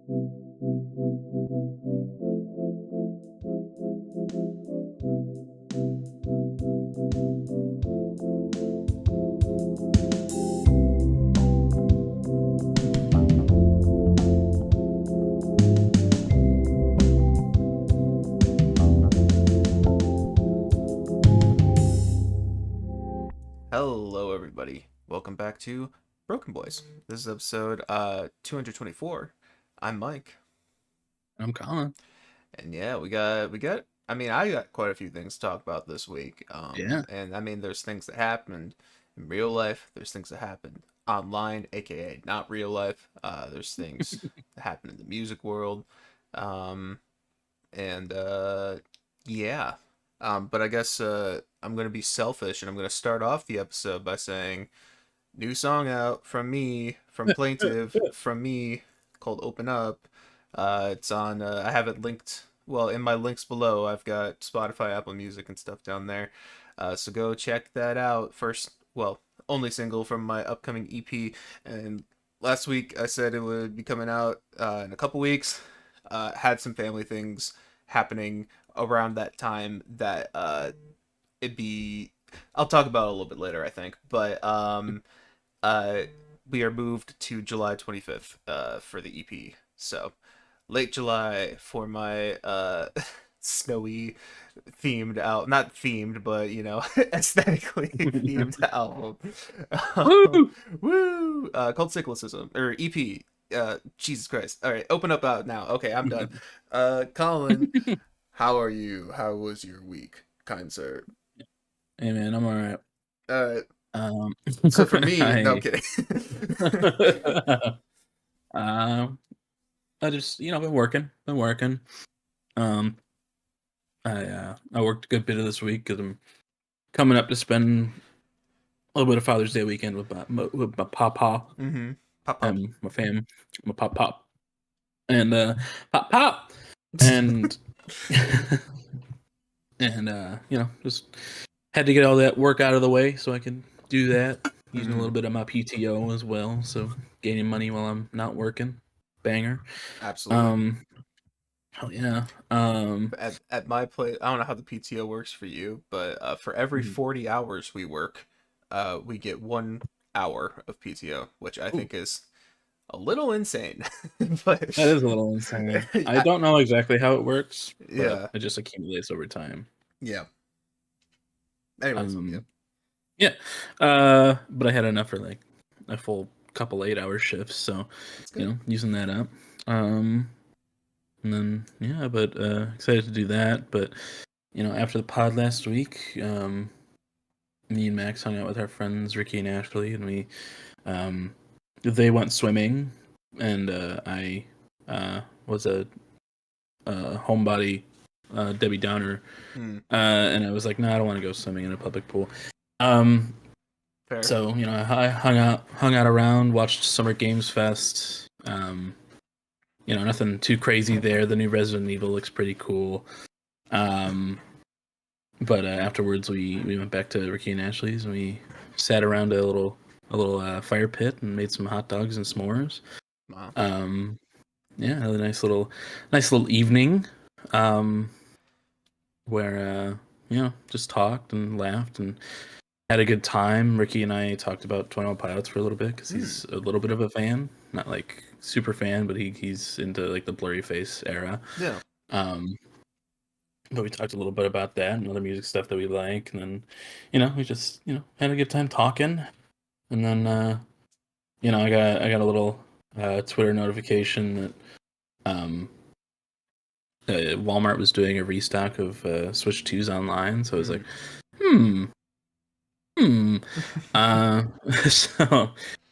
Hello, everybody. Welcome back to Broken Boys. This is episode 224. I'm Mike, I'm Colin. and yeah, we got. I mean, I got quite a few things to talk about this week. Yeah. And I mean, there's things that happened in real life. There's things that happened online, aka not real life. There's things that happen in the music world. Um, and yeah. But I guess I'm gonna be selfish, and I'm gonna start off the episode by saying new song out from me, from Plaintive, from me, called Open Up. It's on, I have it linked, well, in my links below. I've got Spotify, Apple Music, and stuff down there. So go check that out. First, well, only single from my upcoming EP. And last week I said it would be coming out in a couple weeks. Had some family things happening around that time that it'd be. I'll talk about it a little bit later, I think. But uh, we are moved to July 25th for the EP. So late July for my snowy themed out, not themed, but aesthetically themed album. Woo! Woo! Called Cyclicism or EP. Jesus Christ! All right, open up out now. Okay, I'm done. Colin, how are you? How was your week, kind sir? Hey man, I'm alright. Um, so for me, no I'm kidding. I just been working. I worked a good bit of this week because I'm coming up to spend a little bit of Father's Day weekend with my papa. Mm-hmm. Pop. And my fam, my pop, and pop, and and just had to get all that work out of the way so I can do that. Using a little bit of my PTO as well, so gaining money while I'm not working. Banger. Absolutely. Hell yeah. At my place, I don't know how the PTO works for you, but for every 40 hours we work, we get 1 hour of PTO, which I think is a little insane. But that is a little insane. I don't know exactly how it works, but it just accumulates over time. Yeah. Anyways, yeah. But I had enough for like a full couple 8-hour shifts, so using that up. And then but excited to do that. But after the pod last week, me and Max hung out with our friends Ricky and Ashley, and we they went swimming, and I was a homebody Debbie Downer, and I was like, no, I don't want to go swimming in a public pool. Fair. So I hung out around, watched Summer Games Fest. Nothing too crazy there. The new Resident Evil looks pretty cool. But afterwards we went back to Ricky and Ashley's, and we sat around a little fire pit and made some hot dogs and s'mores. Wow. Had a nice little evening, where just talked and laughed and had a good time. Ricky and I talked about 21 Pilots for a little bit because he's a little bit of a fan, not like super fan, but he's into like the Blurry Face era. Yeah. But we talked a little bit about that and other music stuff that we like, and then we just had a good time talking. And then I got a little Twitter notification that Walmart was doing a restock of Switch 2s online, so I was like, so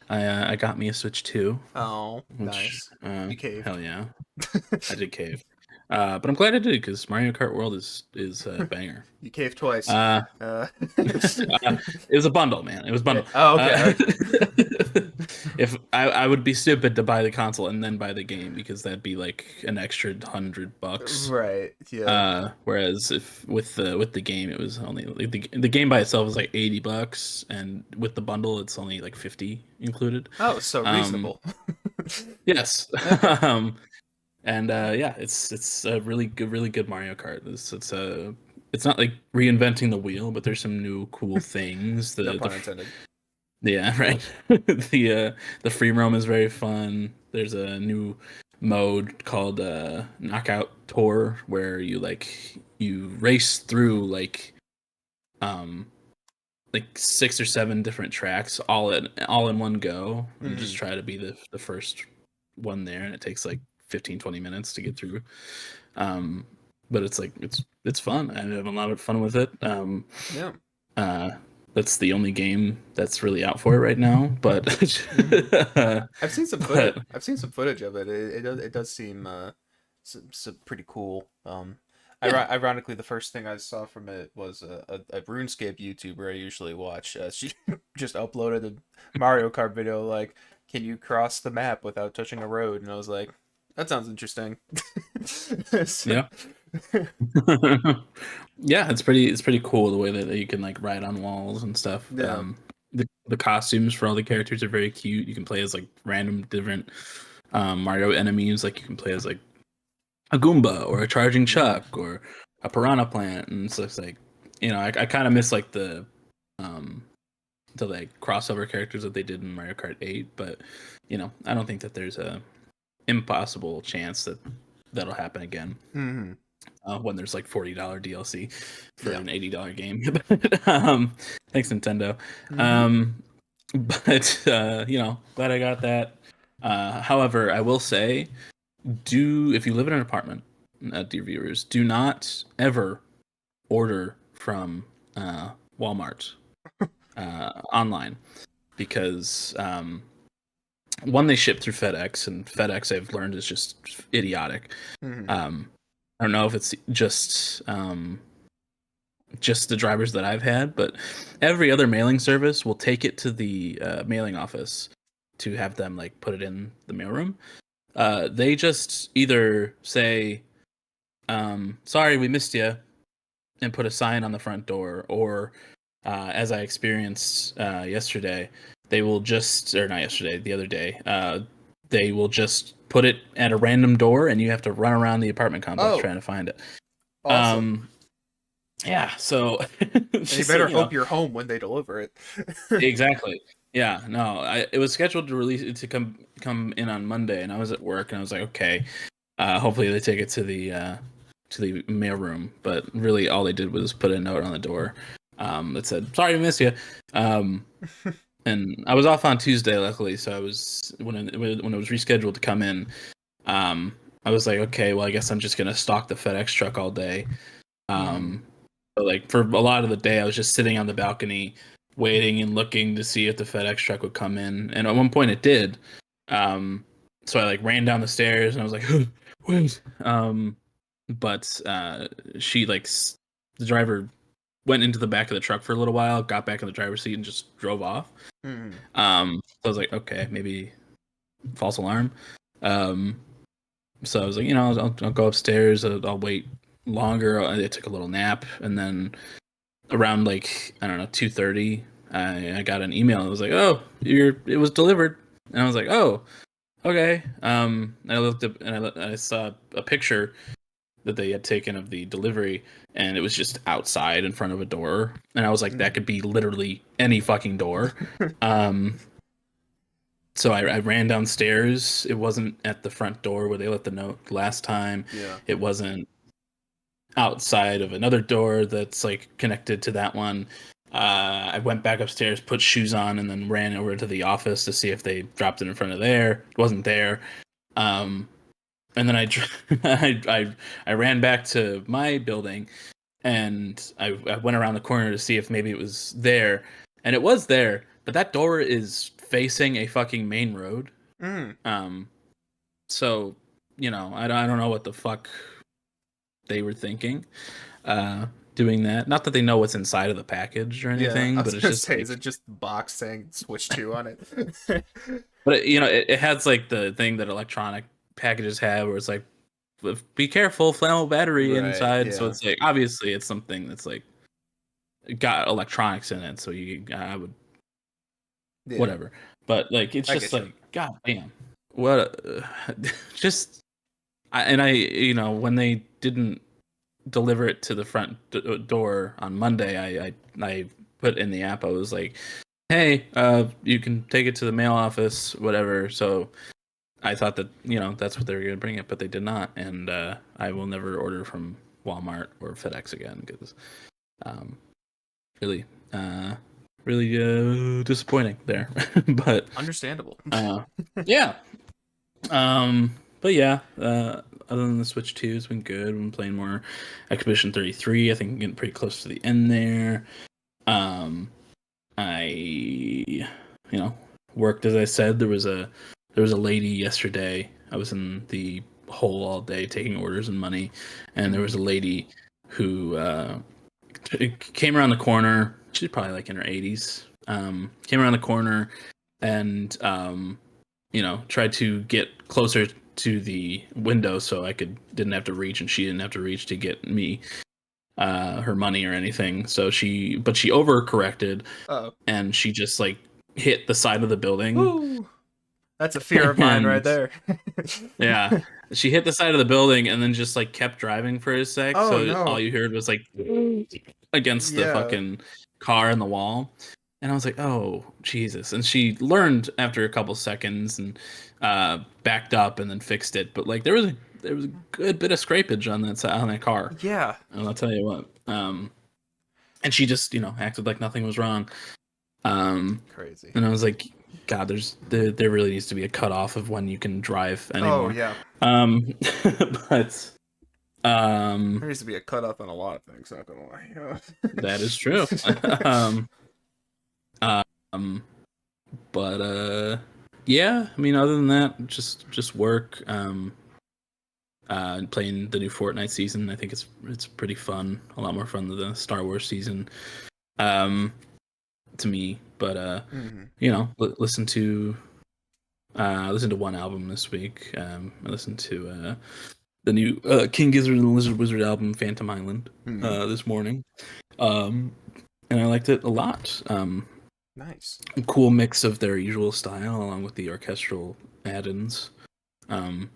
I got me a Switch 2. Oh, nice. You caved. Hell yeah. I did cave. But I'm glad I did, because Mario Kart World is a banger. You caved twice. It was a bundle, man. It was a bundle. Oh, okay. If I would be stupid to buy the console and then buy the game, because that'd be like an extra $100. Right. Yeah. Whereas if with the game, it was only like the game by itself was like $80, and with the bundle it's only like 50 included. Oh, so reasonable. Yes. And yeah, it's a really good Mario Kart. It's not like reinventing the wheel, but there's some new cool things. No pun intended. Yeah, right. The free roam is very fun. There's a new mode called Knockout Tour where you race through um like 6 or 7 different tracks all in one go and just Mm-hmm. try to be the first one there, and it takes like 15-20 minutes to get through. Um but it's like it's fun. I have a lot of fun with it. Yeah. Uh, that's the only game that's really out for it right now. But Mm-hmm. I've seen some footage. but I've seen some footage of it. It does seem pretty cool. yeah, Ironically, the first thing I saw from it was a RuneScape YouTuber I usually watch. She just uploaded a Mario Kart video like, "Can you cross the map without touching a road?" And I was like, "That sounds interesting." So- yeah, yeah. It's pretty cool the way that you can like ride on walls and stuff. yeah. The costumes for all the characters are very cute. You can play as like random different Mario enemies. Like you can play as like a Goomba or a charging Mm. Chuck or a Piranha Plant, and so it's like, I kind of miss like um the like crossover characters that they did in Mario Kart 8, but I don't think that there's a impossible chance that that'll happen again Mm-hmm. when there's like $40 DLC for Yeah. an $80 game. Thanks Nintendo. Mm-hmm. Um, but glad I got that. However, I will say, do if you live in an apartment, dear viewers, do not ever order from Walmart online because one, they ship through FedEx, and FedEx I've learned is just idiotic. Mm-hmm. Um, I don't know if it's just the drivers that I've had, but every other mailing service will take it to the mailing office to have them like put it in the mailroom. They just either say, "Sorry, we missed you," and put a sign on the front door, or as I experienced yesterday, they will just, or not yesterday, the other day, they will just put it at a random door, and you have to run around the apartment complex Oh, trying to find it. awesome. Um, yeah, so And you just better hope you're home when they deliver it. exactly. Yeah, no, it was scheduled to release to come in on Monday, and I was at work, and I was like, okay, hopefully they take it to the mailroom. But really, all they did was put a note on the door that said, "Sorry to miss you." Um, and I was off on Tuesday, luckily, so I was when it was rescheduled to come in. Um, I was like, okay, well, I guess I'm just gonna stalk the FedEx truck all day. Mm-hmm. Um, but like for a lot of the day, I was just sitting on the balcony, waiting and looking to see if the FedEx truck would come in. And at one point, it did. Um, so I like ran down the stairs, and I was like, "Wait!" But she the driver went into the back of the truck for a little while, got back in the driver's seat, and just drove off. Mm-hmm. So I was like, okay, maybe false alarm. Um, so I was like, I'll go upstairs. I'll wait longer. I took a little nap, and then around like I don't know 2:30, I got an email. It was like, oh, it was delivered, and I was like, oh, okay. And I looked up and I saw a picture that they had taken of the delivery, and it was just outside in front of a door, and I was like, that Mm-hmm. could be literally any fucking door. Um, so I ran downstairs. It wasn't at the front door where they let the note last time. Yeah. It wasn't outside of another door that's like connected to that one. I went back upstairs, put shoes on, and then ran over to the office to see if they dropped it in front of there. It wasn't there. Um, and then I ran back to my building, and I went around the corner to see if maybe it was there, and it was there. But that door is facing a fucking main road. Mm. Um, so I don't know what the fuck they were thinking doing that. Not that they know what's inside of the package or Yeah, I anything, was but it's gonna just say, is like, it just the box saying switch two on it? but it has like the thing that electronic packages have, where it's like, be careful, flammable battery Right, inside. So yeah. it's like obviously it's something that's like got electronics in it. So I would Yeah, whatever. But like it's I just get you. like, god damn, what? Just when they didn't deliver it to the front door on Monday, I put in the app. I was like, "Hey, you can take it to the mail office, whatever." So I thought that that's what they were going to bring it, but they did not, and I will never order from Walmart or FedEx again because um, really, uh, really disappointing there. But Understandable. uh, yeah, but yeah, other than the Switch 2, it's been good. I've been playing more Expedition 33. I think I'm getting pretty close to the end there. Um, I, worked as I said. There was a lady yesterday. I was in the hole all day taking orders and money, and there was a lady who came around the corner. She's probably like in her 80s. Came around the corner and tried to get closer to the window so I didn't have to reach, and she didn't have to reach to get me her money or anything. But she overcorrected, Oh. and she just like hit the side of the building. Woo. That's a fear of mine right And there. yeah, she hit the side of the building and then just like kept driving for a sec. Oh So all no. you heard was like against the Yeah. fucking car and the wall. And I was like, "Oh, Jesus!" And she learned after a couple seconds and backed up and then fixed it. But like there was a good bit of scrapage on that car. Yeah. And I'll tell you what. And she just acted like nothing was wrong. Crazy. And I was like, God, there really needs to be a cutoff of when you can drive Oh anymore. yeah. Um, but There needs to be a cutoff on a lot of things, not gonna lie. that is true. um, um, but yeah, I mean, other than that, just work. Playing the new Fortnite season. I think it's pretty fun. A lot more fun than the Star Wars season. Um, to me, but Mhm. listen to one album this week. I listened to the new King Gizzard and the Lizard Wizard album, Phantom Island, Mhm. this morning. Um, and I liked it a lot. Nice. A cool mix of their usual style along with the orchestral add-ins. Um,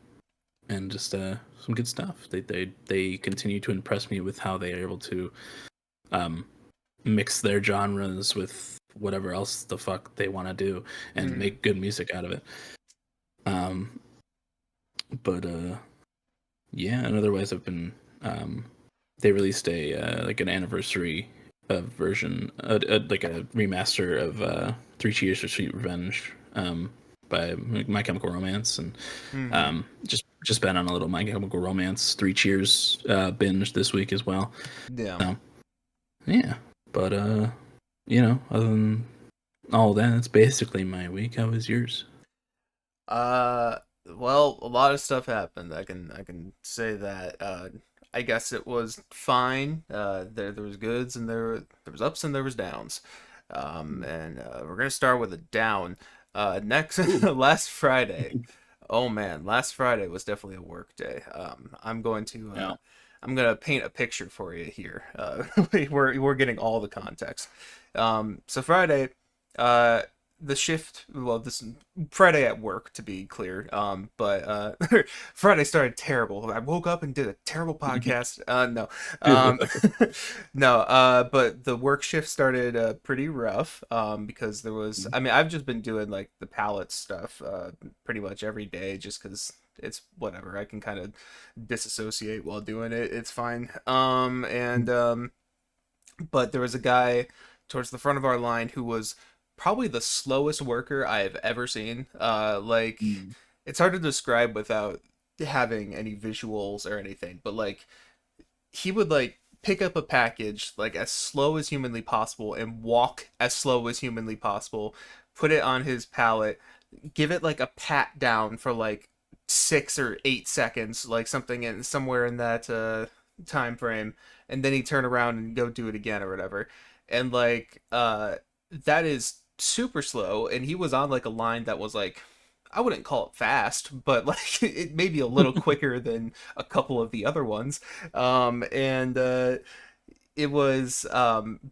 and just some good stuff. They continue to impress me with how they are able to um, mix their genres with whatever else the fuck they want to do and Mhm. make good music out of it. Um, but yeah, and otherwise I've been they released a like an anniversary version, like a remaster of Three Cheers for Sweet Revenge by My Chemical Romance, and Mhm. just been on a little My Chemical Romance Three Cheers binge this week as well. Yeah. So yeah, but other than all that, it's basically my week. How was yours? Uh, well, a lot of stuff happened. I can say that. I guess it was fine. There was goods and there was ups and there was downs. And we're gonna start with a down. Next Ooh, last Friday. Oh man, last Friday was definitely a work day. yeah. I'm gonna paint a picture for you here. We're getting all the context. So Friday, uh, the shift. Well, this Friday at work to be clear. But Friday started terrible. I woke up and did a terrible podcast. No, um, no. But the work shift started pretty rough. Because there was. I mean, I've just been doing like the palette stuff pretty much every day, just because it's whatever. I can kind of disassociate while doing it. It's fine. But there was a guy towards the front of our line who was probably the slowest worker I have ever seen. It's hard to describe without having any visuals or anything, but like he would like pick up a package like as slow as humanly possible and walk as slow as humanly possible, put it on his pallet, give it like a pat down for like 6 or 8 seconds, like something in somewhere in that time frame, and then he turn around and go do it again or whatever. And like that is super slow, and he was on like a line that was like I wouldn't call it fast, but like it may be a little quicker than a couple of the other ones. And It was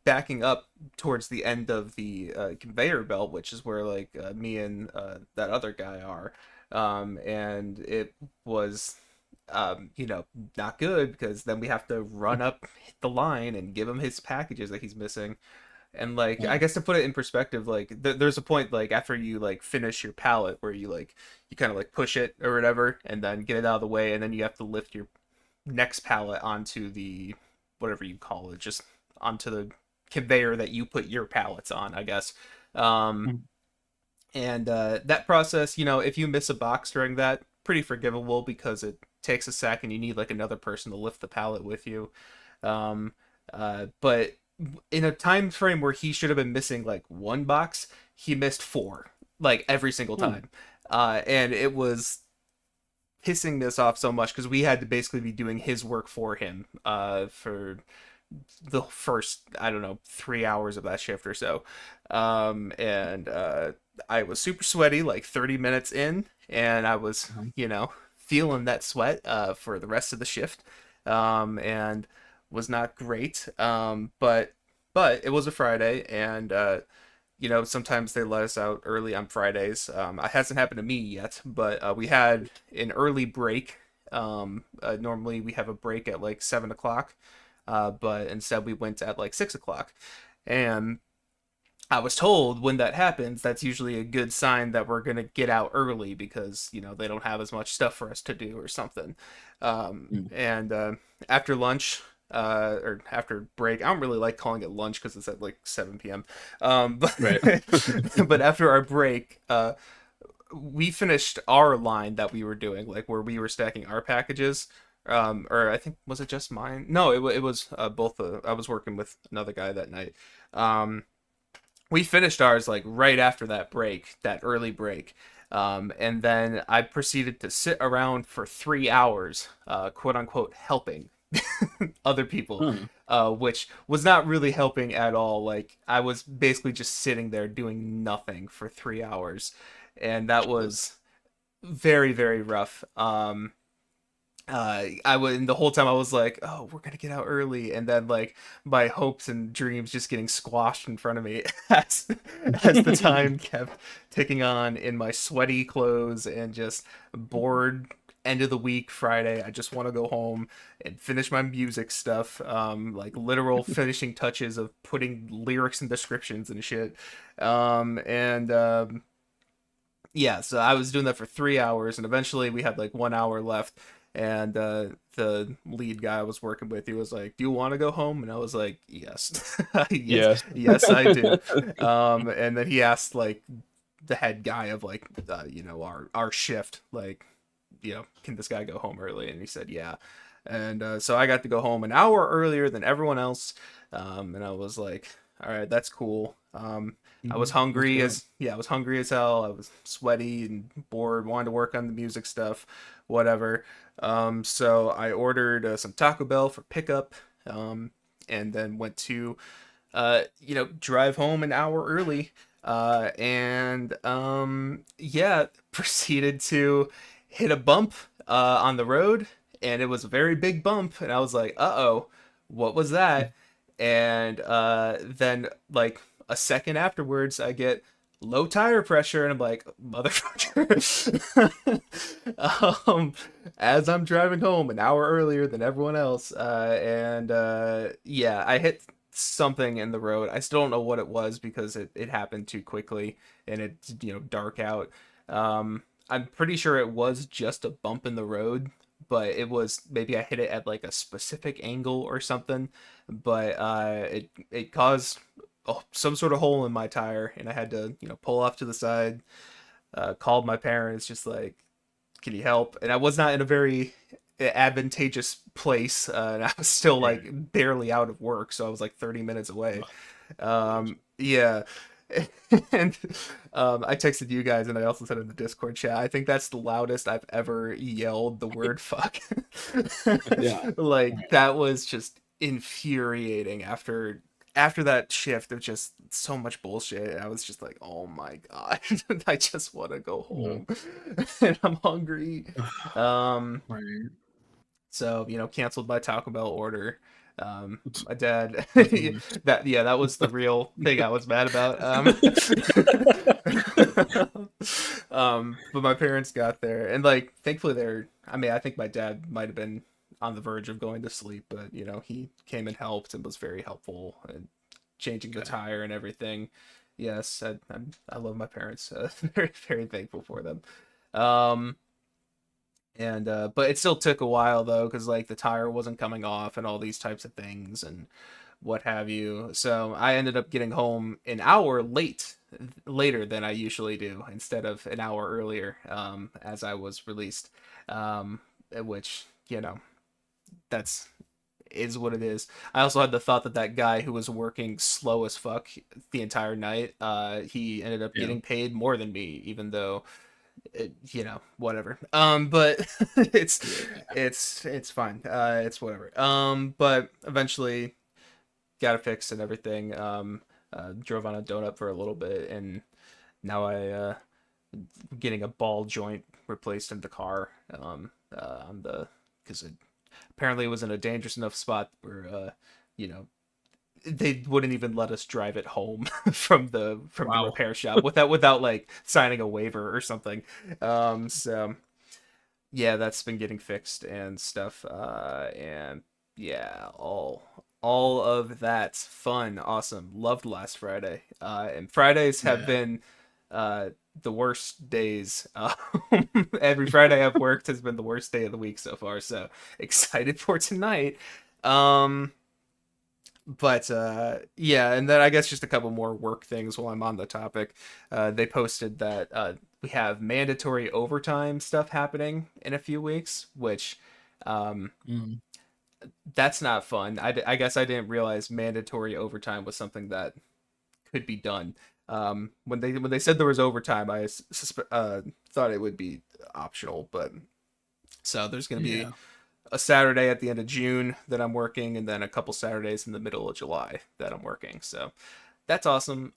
backing up towards the end of the conveyor belt, which is where like me and that other guy are. And it was you know, not good because then we have to run up the line and give him his packages that he's missing. And like, I Yeah. guess to put it in perspective, like there's a point like after you like finish your pallet where you like you kind of like push it or whatever and then get it out of the way and then you have to lift your next pallet onto the whatever you call it, just onto the conveyor that you put your pallets on, I guess. Um, Mm. and that process, you know, if you miss a box during that, pretty forgivable because it takes a sec and you need like another person to lift the pallet with you. Um, but in a time frame where he should have been missing like one box, he missed four, like every single Mm. time. And it was pissing this off so much because we had to basically be doing his work for him for the first, I don't know, 3 hours of that shift or so. And I was super sweaty like 30 minutes in, and I was, Um, you know, feeling that sweat for the rest of the shift, and was not great. But it was a Friday, and you know, sometimes they let us out early on Fridays. It hasn't happened to me yet, but we had an early break. Normally we have a break at like 7 o'clock, but instead we went at like 6 o'clock. And I was told when that happens, that's usually a good sign that we're gonna get out early because you know they don't have as much stuff for us to do or something. mm. And after lunch, or after break, I don't really like calling it lunch because it's at like 7 p.m. But Right. but after our break, we finished our line that we were doing, like where we were stacking our packages. Or I think was it just mine? No, it was both. I was working with another guy that night. Um, we finished ours like right after that break, that early break. And then I proceeded to sit around for 3 hours, quote unquote, helping other people, Huh. which was not really helping at all. Like I was basically just sitting there doing nothing for 3 hours, and that Jesus. was very, very rough. I was the whole time I was like, "Oh, we're gonna get out early," and then like my hopes and dreams just getting squashed in front of me as as the time kept ticking on in my sweaty clothes and just bored. End of the week Friday, I just want to go home and finish my music stuff, like literal finishing touches of putting lyrics and descriptions and shit, and yeah, so I was doing that for 3 hours, and eventually we had like 1 hour left. And the lead guy I was working with, he was like, "Do you want to go home?" And I was like, "Yes, yes, Yes. yes, I do." And then he asked like the head guy of like, you know, our shift, like, you know, can this guy go home early? And he said, "Yeah." And so I got to go home an hour earlier than everyone else. And I was like, "All right, that's cool." I was Let's hungry go. as yeah, I was hungry as hell. I was sweaty and bored, wanted to work on the music stuff, whatever. So I ordered some Taco Bell for pickup, and then went to you know, drive home an hour early. And yeah, proceeded to hit a bump on the road, and it was a very big bump, and I was like, "Uh-oh, what was that?" And then like a second afterwards, I get low tire pressure, and I'm like, "Motherfucker!" um, as I'm driving home an hour earlier than everyone else, and yeah, I hit something in the road. I still don't know what it was because it happened too quickly and it's, you know, dark out. I'm pretty sure it was just a bump in the road, but it was maybe I hit it at like a specific angle or something. But it caused some sort of hole in my tire, and I had to, you know, pull off to the side. Called my parents, just like, can you help? And I was not in a very advantageous place, and I was still Right. like barely out of work, so I was like 30 minutes away. Ugh, jeez. Yeah. And I texted you guys, and I also said in the Discord chat, I think that's the loudest I've ever yelled the word fuck. Yeah. Like that was just infuriating after that shift of just so much bullshit. I was just like, oh my god, I just want to go Yeah. home, and I'm hungry. Um, Right. so you know, canceled my Taco Bell order. My dad, Nothing worse. that yeah, that was the real thing I was mad about. But my parents got there, and like, thankfully, I mean, I think my dad might have been on the verge of going to sleep, but he came and helped and was very helpful and changing the Okay. tire and everything. Yes, I love my parents. Very very thankful for them. Um, and but it still took a while though, because like the tire wasn't coming off and all these types of things and what have you. So I ended up getting home an hour later than I usually do, instead of an hour earlier, as I was released. Which that's is what it is. I also had the thought that that guy who was working slow as fuck the entire night, he ended up Yeah. getting paid more than me, even though whatever. But Yeah. it's fine. It's whatever. But eventually got it fixed and everything. Drove on a donut for a little bit, and now I getting a ball joint replaced in the car. On the because apparently it was in a dangerous enough spot where you know they wouldn't even let us drive it home from the Wow. repair shop without like signing a waiver or something. So yeah, that's been getting fixed and stuff. And yeah, all of that's fun, awesome. Loved last Friday. And Fridays have Yeah. been uh the worst days. Every Friday I've worked has been the worst day of the week so far. So excited for tonight. Um, but yeah, and then I guess just a couple more work things while I'm on the topic. They posted that we have mandatory overtime stuff happening in a few weeks, which um, Mm. that's not fun. I guess I didn't realize mandatory overtime was something that could be done. When they said there was overtime, I thought it would be optional, but so there's going to be Yeah. a Saturday at the end of June that I'm working, and then a couple Saturdays in the middle of July that I'm working. So that's awesome.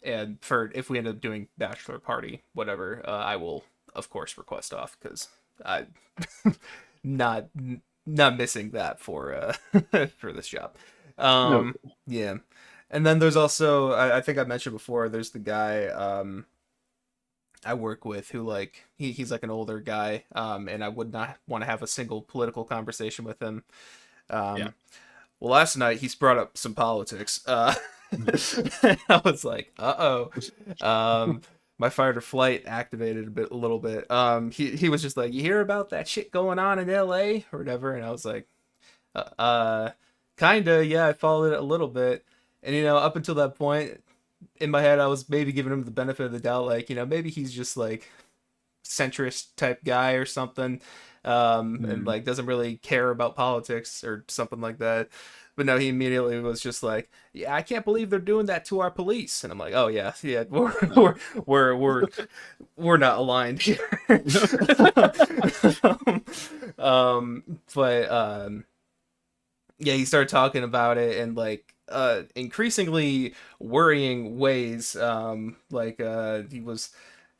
And for if we end up doing bachelor party, whatever, I will of course request off because I not not missing that for for this job. No. Yeah, and then there's also I think I mentioned before. There's the guy I work with who like he's like an older guy, and I would not want to have a single political conversation with him. Yeah. Um, well, last night he's brought up some politics. I was like, uh oh. My fight or flight activated a little bit. He was just like, you hear about that shit going on in L.A. or whatever, and I was like, uh, uh kinda, yeah, I followed it a little bit, and up until that point, in my head, I was maybe giving him the benefit of the doubt, like maybe he's just like centrist type guy or something, and Mm. like doesn't really care about politics or something like that. But no, he immediately was just like, "Yeah, I can't believe they're doing that to our police." And I'm like, "Oh yeah, yeah, we're No. we're we're we're, we're not aligned here." But yeah, he started talking about it and like increasingly worrying ways. Like he was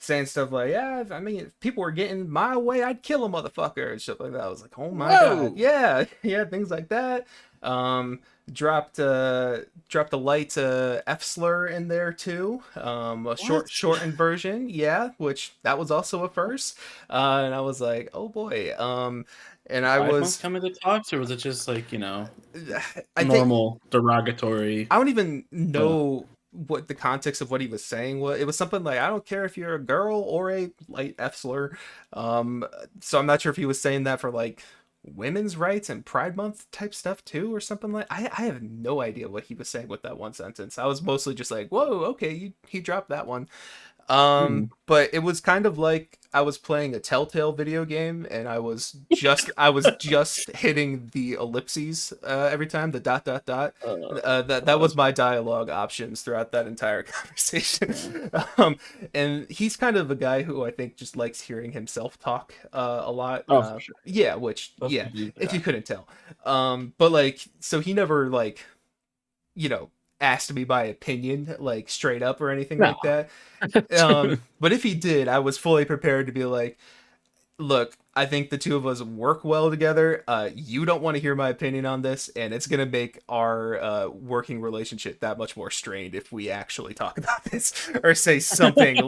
saying stuff like, yeah, I mean, if people were getting my way, I'd kill a motherfucker and stuff like that. I was like, oh my god, Whoa. yeah, yeah, things like that. Um, dropped a light F slur in there too. A What? shortened version, yeah, which that was also a first. And I was like, oh boy. And I Pride Month was, coming to talks, or was it just like I think normal derogatory? I don't even Uh, know what the context of what he was saying was. It was something like, I don't care if you're a girl or a light F slur. Um, so I'm not sure if he was saying that for like women's rights and Pride Month type stuff too, or something like. I have no idea what he was saying with that one sentence. I was mostly just like, whoa, okay, he dropped that one. hmm. But it was kind of like I was playing a Telltale video game, and I was just hitting the ellipses every time, the dot dot dot. That was my dialogue options throughout that entire Yeah. conversation. And he's kind of a guy who I think just likes hearing himself talk a lot. Oh, for sure. Yeah, which That's yeah, what you. if Yeah. you couldn't tell. But like, so he never like you know asked me my opinion like straight up or anything No. like that. But if he did, I was fully prepared to be like, look, I think the two of us work well together. You don't want to hear my opinion on this, and it's gonna make our working relationship that much more strained if we actually talk about this or say something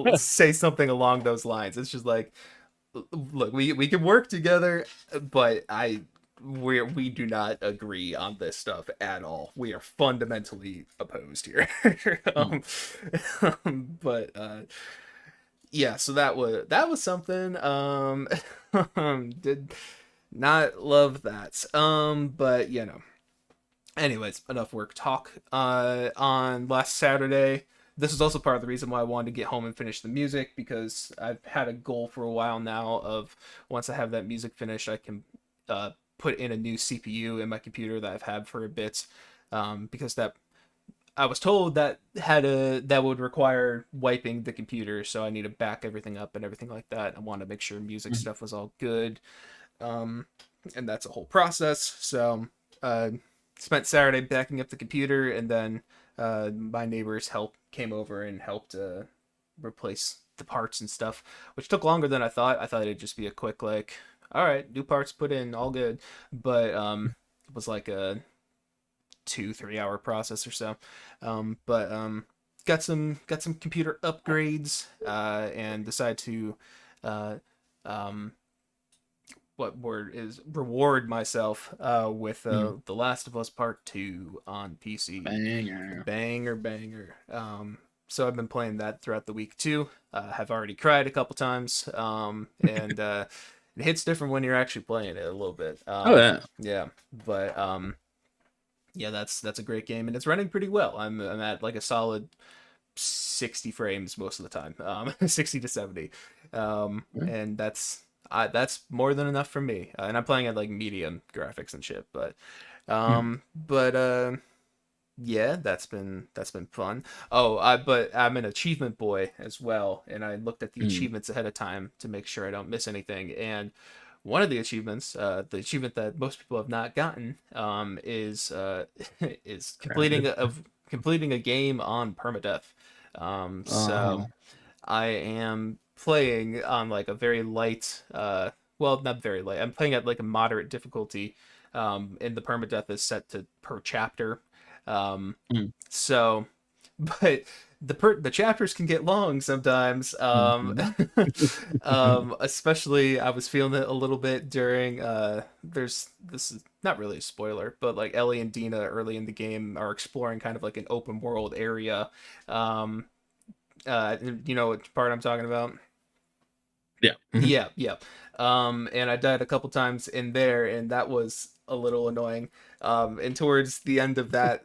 along those lines. It's just like, look, we can work together, but we do not agree on this stuff at all. We are fundamentally opposed here. Mm. But yeah, so that was something. Did not love that. But anyways, enough work talk. On last Saturday, this is also part of the reason why I wanted to get home and finish the music, because I've had a goal for a while now of, once I have that music finished, I can put in a new CPU in my computer that I've had for a bit, because that I was told that would require wiping the computer, so I need to back everything up and everything like that. I wanted to make sure music Mm. stuff was all good, um, and that's a whole process. So uh, spent Saturday backing up the computer, and then my neighbor's help came over and helped replace the parts and stuff, which took longer than I thought. I thought it'd just be a quick, like, all right, new parts put in, all good, but it was like a 2-3 hour process or so. But got some computer upgrades, and decided to uh, um, what word is reward myself with Mm. The Last of Us Part 2 on PC. Banger. Banger, banger. So I've been playing that throughout the week too. Have already cried a couple times, and it hits different when you're actually playing it a little bit. Oh yeah. Yeah, but yeah, that's a great game, and it's running pretty well. I'm at like a solid 60 frames most of the time, 60 to 70, Mm. and that's more than enough for me. And I'm playing at like medium graphics and shit, but Mm. um, but yeah, that's been fun. Oh, but I'm an achievement boy as well, and I looked at the Mm. achievements ahead of time to make sure I don't miss anything. And one of the achievements, the achievement that most people have not gotten, is is completing Grounded. completing a game on permadeath. So Uh-huh. I am playing on like a very light, well, not very light. I'm playing at like a moderate difficulty, and the permadeath is set to per chapter. Um, Mm. so, but the chapters can get long sometimes. Mhm. Especially I was feeling it a little bit during there's this is not really a spoiler, but like Ellie and Dina early in the game are exploring kind of like an open world area. Um, you know what part I'm talking about? Yeah. Mhm. Yeah, yeah. And I died a couple times in there, and that was a little annoying. And towards the end of that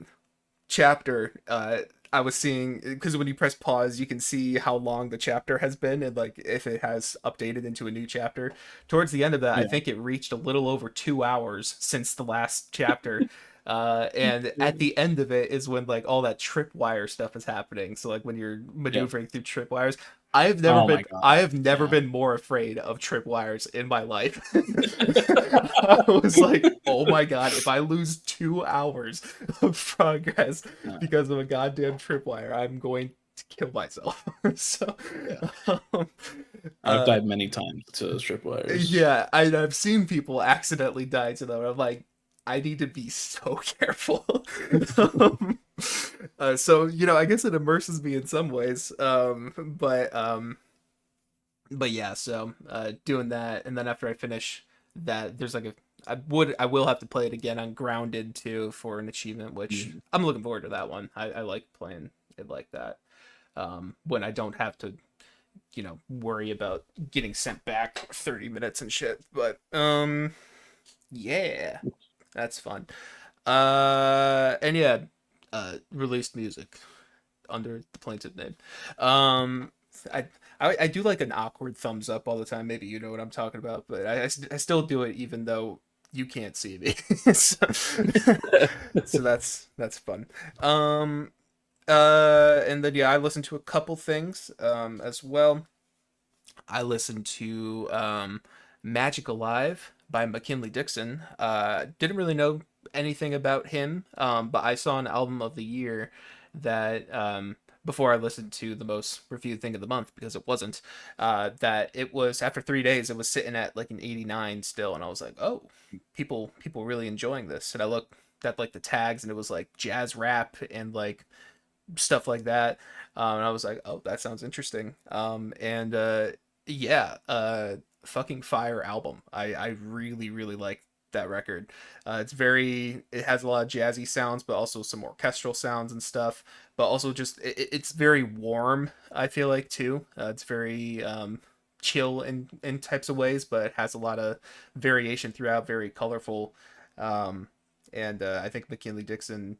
chapter, I was seeing, because when you press pause, you can see how long the chapter has been, and like if it has updated into a new chapter. Towards the end of that, I Yeah. think it reached a little over 2 hours since the last chapter. And at the end of it is when like all that tripwire stuff is happening. So like when you're Yeah. maneuvering through tripwires, I've never Oh been my god. I have never Yeah. been more afraid of tripwires in my life. I was like, oh my god, if I lose 2 hours of progress Yeah. because of a goddamn tripwire, I'm going to kill myself. So, Yeah. um, I've uh, died many times to those tripwires. yeah, I've seen people accidentally die to them. I'm like, I need to be so careful. um, so I guess it immerses me in some ways. But yeah, so doing that, and then after I finish that, there's like a I will have to play it again on Grounded too for an achievement, which Mm. I'm looking forward to that one. I like playing it like that, when I don't have to worry about getting sent back 30 minutes and shit. But yeah, that's fun. And yeah, released music under the Plaintive name. Um, I, I do like an awkward thumbs up all the time. Maybe you know what I'm talking about, but I still do it even though you can't see me. so, so that's fun. Um, and then yeah, I listened to a couple things as well. I listened to Magic Alive by McKinley Dixon. Didn't really know anything about him, but I saw an album of the year that before I listened to the most reviewed thing of the month, because it wasn't, that it was after 3 days it was sitting at like an 89 still, and I was like, oh, people really enjoying this. And I looked at like the tags, and it was like jazz rap and like stuff like that. And I was like, oh, that sounds interesting. And yeah, fucking fire album. I really really like that record. It has a lot of jazzy sounds, but also some orchestral sounds and stuff. But also just it's very warm. I feel like too. It's very chill in types of ways, but it has a lot of variation throughout. Very colorful. Um, and I think McKinley Dixon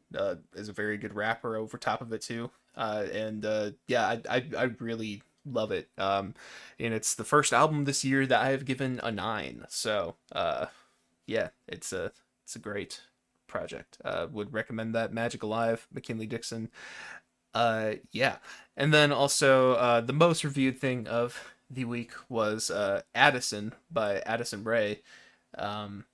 is a very good rapper over top of it too. And yeah, I really love it. And it's the first album this year that I have given a 9. So yeah, it's a great project. Would recommend that. Magic Alive, McKinley Dixon. Yeah, and then also the most reviewed thing of the week was Addison by Addison Rae. And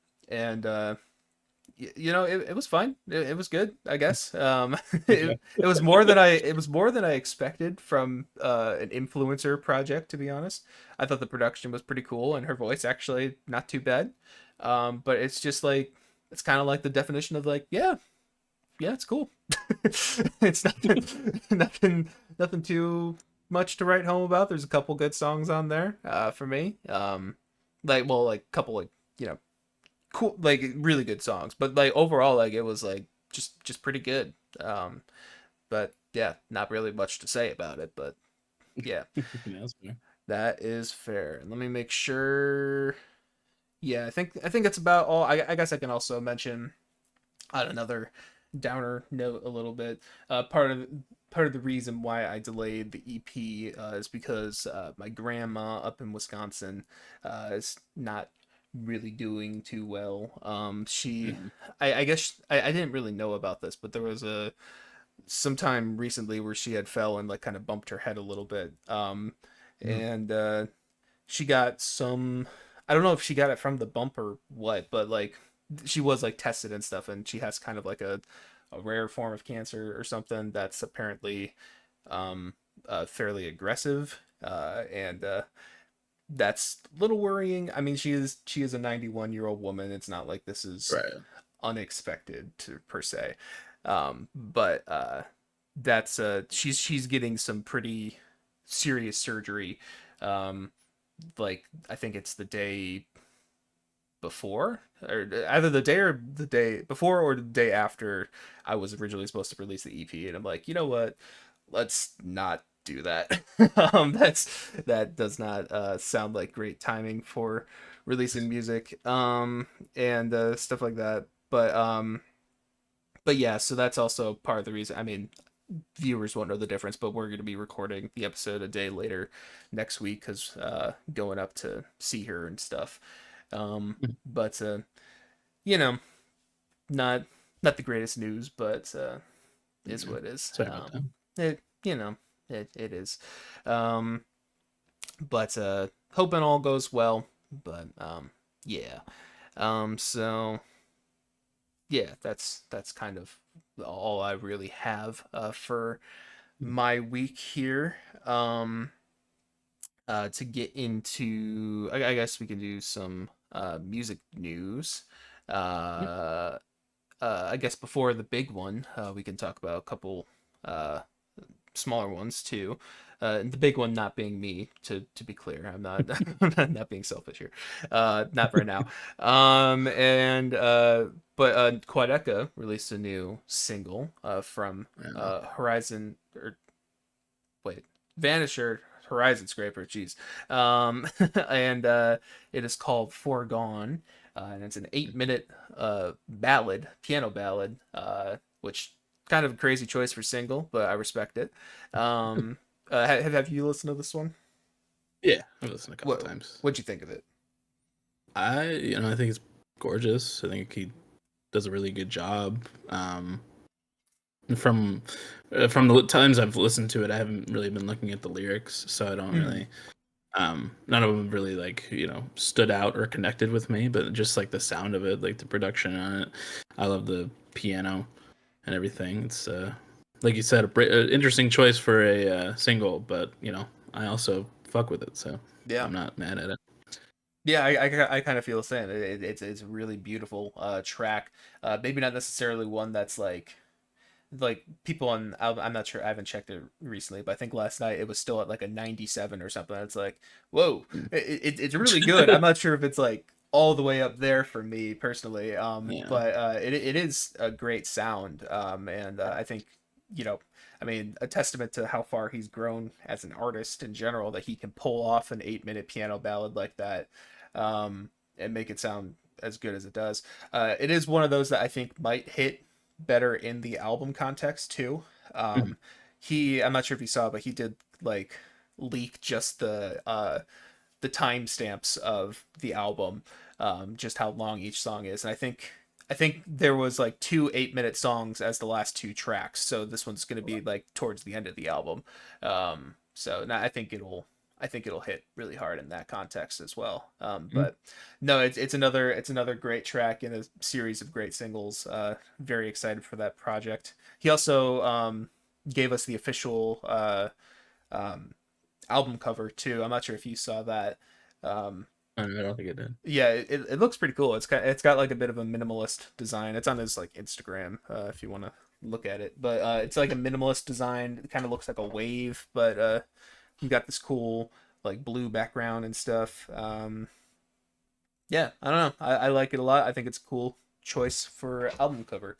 it was fine. It was good, I guess. It was more than I expected from an influencer project. To be honest, I thought the production was pretty cool, and her voice actually not too bad. But it's just like it's kind of like the definition of like, yeah, yeah, it's cool. It's nothing too much to write home about. There's a couple good songs on there for me. Like couple like cool, like really good songs, but like overall like it was like just pretty good. But yeah, not really much to say about it, but yeah, Yeah, that's fair. that is fair. And let me make sure. Yeah, I think that's about all. I guess I can also mention on another downer note a little bit. Part of the reason why I delayed the EP is because my grandma up in Wisconsin is not really doing too well. Mm. I guess I didn't really know about this, but there was a sometime recently where she had fell and like kind of bumped her head a little bit. Mm. And she got some. I don't know if she got it from the bump or what, but like she was like tested and stuff, and she has kind of like a rare form of cancer or something that's apparently fairly aggressive. And that's a little worrying. I mean, she is a 91-year-old woman. It's not like this is Right. unexpected to per se. But that's she's getting some pretty serious surgery. Um, like I think it's the day before, or either the day or the day before or the day after I was originally supposed to release the EP, and I'm like, you know what? Let's not do that. That does not sound like great timing for releasing music, and stuff like that. But yeah, so that's also part of the reason. I mean, viewers won't know the difference, but we're going to be recording the episode a day later next week because going up to see her and stuff. But you know, not not the greatest news, but is Yeah. what it is. Sorry about that. It it is. Um, but hoping all goes well. But yeah. So yeah, that's kind of all I really have for Mm. my week here. To get into, I guess we can do some music news. Yeah. Uh, I guess before the big one, we can talk about a couple uh, smaller ones too. And the big one not being me, to be clear. I'm not I'm not being selfish here. Not right now. And but Quadeca released a new single from Yeah. Horizon, or wait, Vanisher Horizon Scraper, jeez. And it is called Foregone, and it's an 8-minute ballad, piano ballad, which kind of a crazy choice for single, but I respect it. Have you listened to this one? Yeah, I've listened a couple What times. what'd you think of it? I think it's gorgeous. I think he does a really good job. From from the times I've listened to it, I haven't really been looking at the lyrics, so I don't Mm-hmm. really. None of them really like stood out or connected with me, but just like the sound of it, like the production on it. I love the piano and everything. like you said, interesting choice for a single, but I also fuck with it, so Yeah. I'm not mad at it. Yeah, I kind of feel the same. It's a really beautiful track. Maybe not necessarily one that's like people on I'm not sure, I haven't checked it recently, but I think last night it was still at like a 97 or something. It's like, whoa, it's really good. I'm not sure if it's like all the way up there for me personally, Yeah. but it is a great sound, and I think, you know, I mean, a testament to how far he's grown as an artist in general, that he can pull off an 8-minute piano ballad like that, and make it sound as good as it does. It is one of those that I think might hit better in the album context too. Mhm. Um, I'm not sure if you saw, but he did like leak just the timestamps of the album, just how long each song is, and I think there was like 2 8-minute songs as the last two tracks, so this one's going to be like towards the end of the album. So now I think it'll hit really hard in that context as well. But no, it's another great track in a series of great singles. Very excited for that project. He also gave us the official um, album cover too. I'm not sure if you saw that. Um, I don't think it did. yeah, it looks pretty cool. It's got like a bit of a minimalist design. It's on his like Instagram, if you want to look at it. But it's like a minimalist design. It kind of looks like a wave, but you got this cool like blue background and stuff. Yeah, I don't know. I like it a lot. I think it's a cool choice for album cover,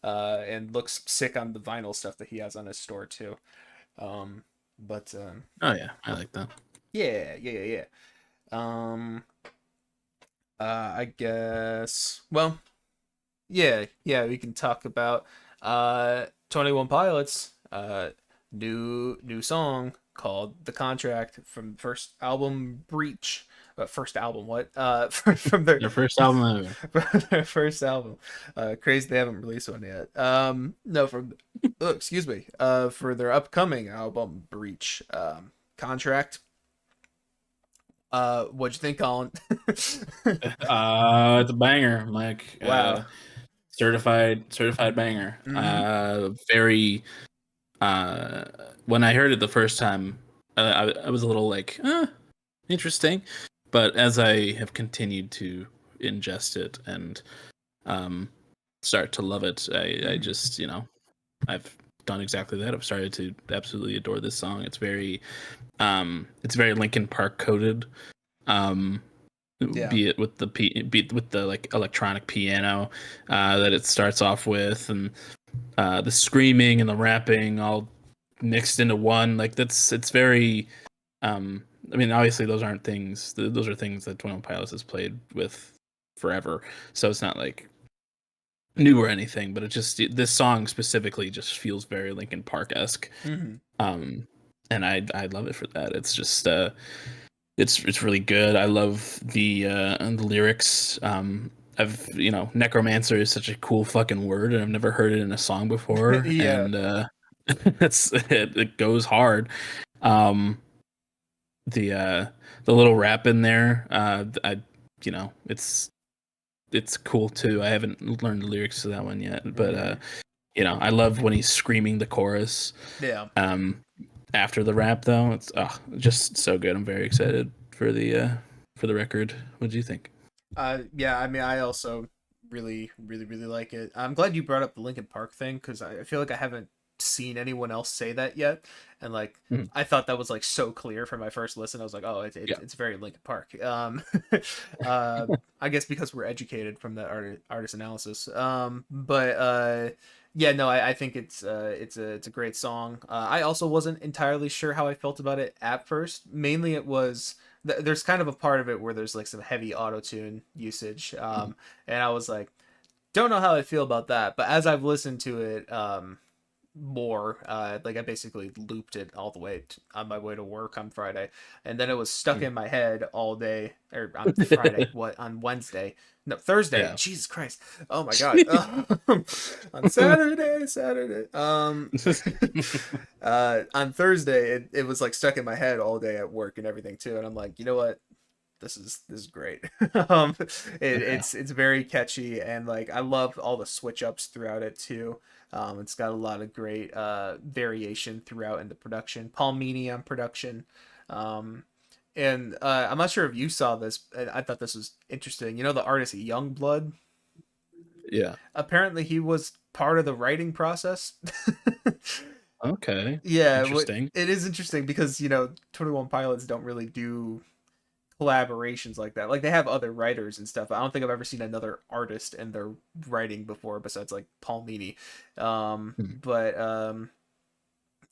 and looks sick on the vinyl stuff that he has on his store too. But Oh yeah, I like that. yeah, yeah, yeah, yeah. Um, I guess. Well, yeah, yeah. We can talk about 21 Pilots. New song called "The Contract" from first album Breach. First album, what? From their Their first album ever. from their first album. Crazy they haven't released one yet. No, from oh, excuse me. For their upcoming album Breach. Contract. What'd you think, Colin? It's a banger, Mike. Wow. Certified banger. Hmm. Very. When I heard it the first time, I was a little like, interesting. But as I have continued to ingest it and um, start to love it, I Hmm. just, I've done exactly that. I've started to absolutely adore this song. It's very Linkin Park coded. Um, Yeah. be it with the like electronic piano that it starts off with, and the screaming and the rapping all mixed into one. Like it's very. I mean, obviously those aren't things. Those are things that 21 Pilots has played with forever. So it's not like new or anything. But it just this song specifically just feels very Linkin Park esque. Hmm. Um, and I love it for that. It's just it's really good. I love the lyrics. Necromancer is such a cool fucking word, and I've never heard it in a song before, Yeah. and it goes hard. Um, the little rap in there, it's cool too. I haven't learned the lyrics to that one yet, but Hmm. I love when he's screaming the chorus. Yeah. Um, After the rap though, it's just so good. I'm very excited for the record. What do you think? Yeah, I mean, I also really, really, really like it. I'm glad you brought up the Linkin Park thing, because I feel like I haven't seen anyone else say that yet, and like Mhm. I thought that was like so clear from my first listen. I was like, oh, Yeah. it's very Linkin Park. Uh, I guess because we're educated from that artist analysis. But yeah, no, I think it's a great song. I also wasn't entirely sure how I felt about it at first. Mainly, it was there's kind of a part of it where there's like some heavy auto tune usage, Mhm. and I was like, don't know how I feel about that. But as I've listened to it more, like I basically looped it all the way on my way to work on Friday, and then it was stuck in my head all day, or on Friday, what, on Wednesday, no, Thursday, Yeah. Jesus Christ, oh my God. On Saturday, on Thursday, it was like stuck in my head all day at work and everything too, and I'm like, you know what, this is great. Yeah. It's very catchy, and like I love all the switch ups throughout it too. It's got a lot of great variation throughout in the production. Paul Meany on production. Um, and I'm not sure if you saw this, and I thought this was interesting. You know the artist Youngblood? Yeah. Apparently he was part of the writing process. Okay. Yeah, Interesting. it is interesting because, 21 Pilots don't really do collaborations like that. Like they have other writers and stuff. I don't think I've ever seen another artist in their writing before besides like Paul Meany. Hmm. But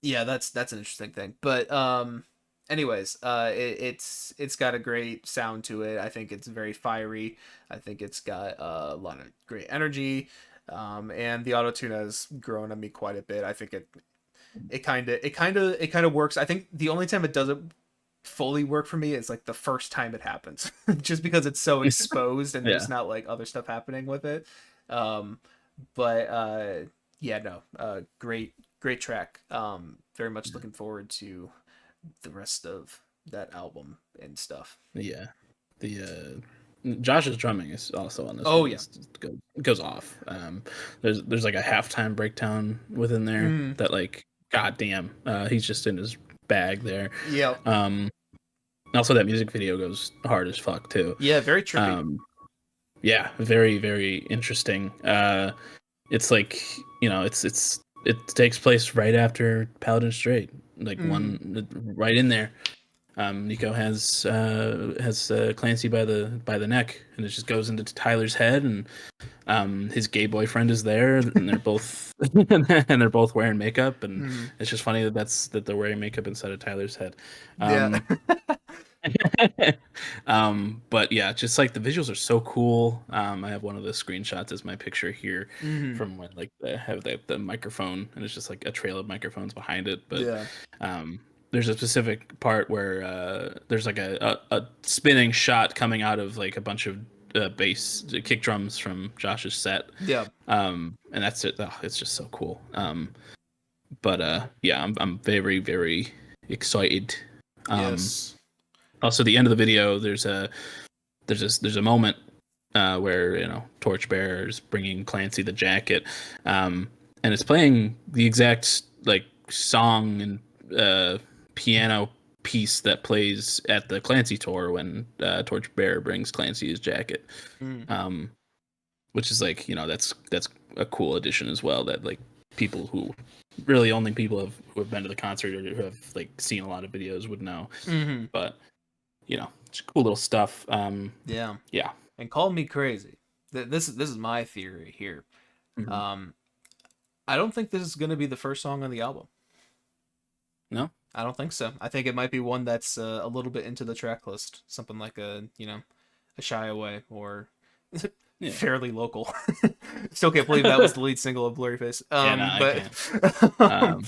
yeah, that's an interesting thing. But anyways, it's got a great sound to it. I think it's very fiery. I think it's got a lot of great energy. And the auto tune has grown on me quite a bit. I think it kind of works. I think the only time it doesn't fully work for me is like the first time it happens, just because it's so exposed and Yeah. there's not like other stuff happening with it. Um, but yeah, no, great track. Very much looking forward to the rest of that album and stuff. Yeah. The Josh's drumming is also on this Oh one. yeah. Goes off. There's like a halftime breakdown within there Mm, that like goddamn, he's just in his bag there. yep. Um, Also that music video goes hard as fuck too. Yeah, very trippy. Um, yeah, very very interesting. It's like it takes place right after Paladin Strait, like Mm, one right in there. Nico has Clancy by the neck, and it just goes into Tyler's head, and his gay boyfriend is there, and they're both and they're both wearing makeup, and mm, it's just funny that they're wearing makeup inside of Tyler's head. yeah. Um, but yeah, just like the visuals are so cool. I have one of the screenshots as my picture here Mm, from when like they have the microphone, and it's just like a trail of microphones behind it. But yeah. there's a specific part where there's like a spinning shot coming out of like a bunch of bass kick drums from Josh's set. Yeah. And that's it. Oh, it's just so cool. But yeah, I'm very very excited. Um, Yes. Also, the end of the video, there's a moment where Torchbearer is bringing Clancy the jacket, and it's playing the exact like song and piano piece that plays at the Clancy tour when Torchbearer brings Clancy his jacket, Mm. um, which is like that's a cool addition as well. That like people who really only people who have been to the concert or who have like seen a lot of videos would know, Mm-hmm. but it's cool little stuff. Yeah. Yeah. And call me crazy. This is my theory here. Mhm. Um, I don't think this is gonna be the first song on the album. No. I don't think so. I think it might be one that's a little bit into the track list, something like a Shy Away or Yeah. fairly local. Still can't believe that was the lead single of Blurryface. Yeah. No, I But can't. um,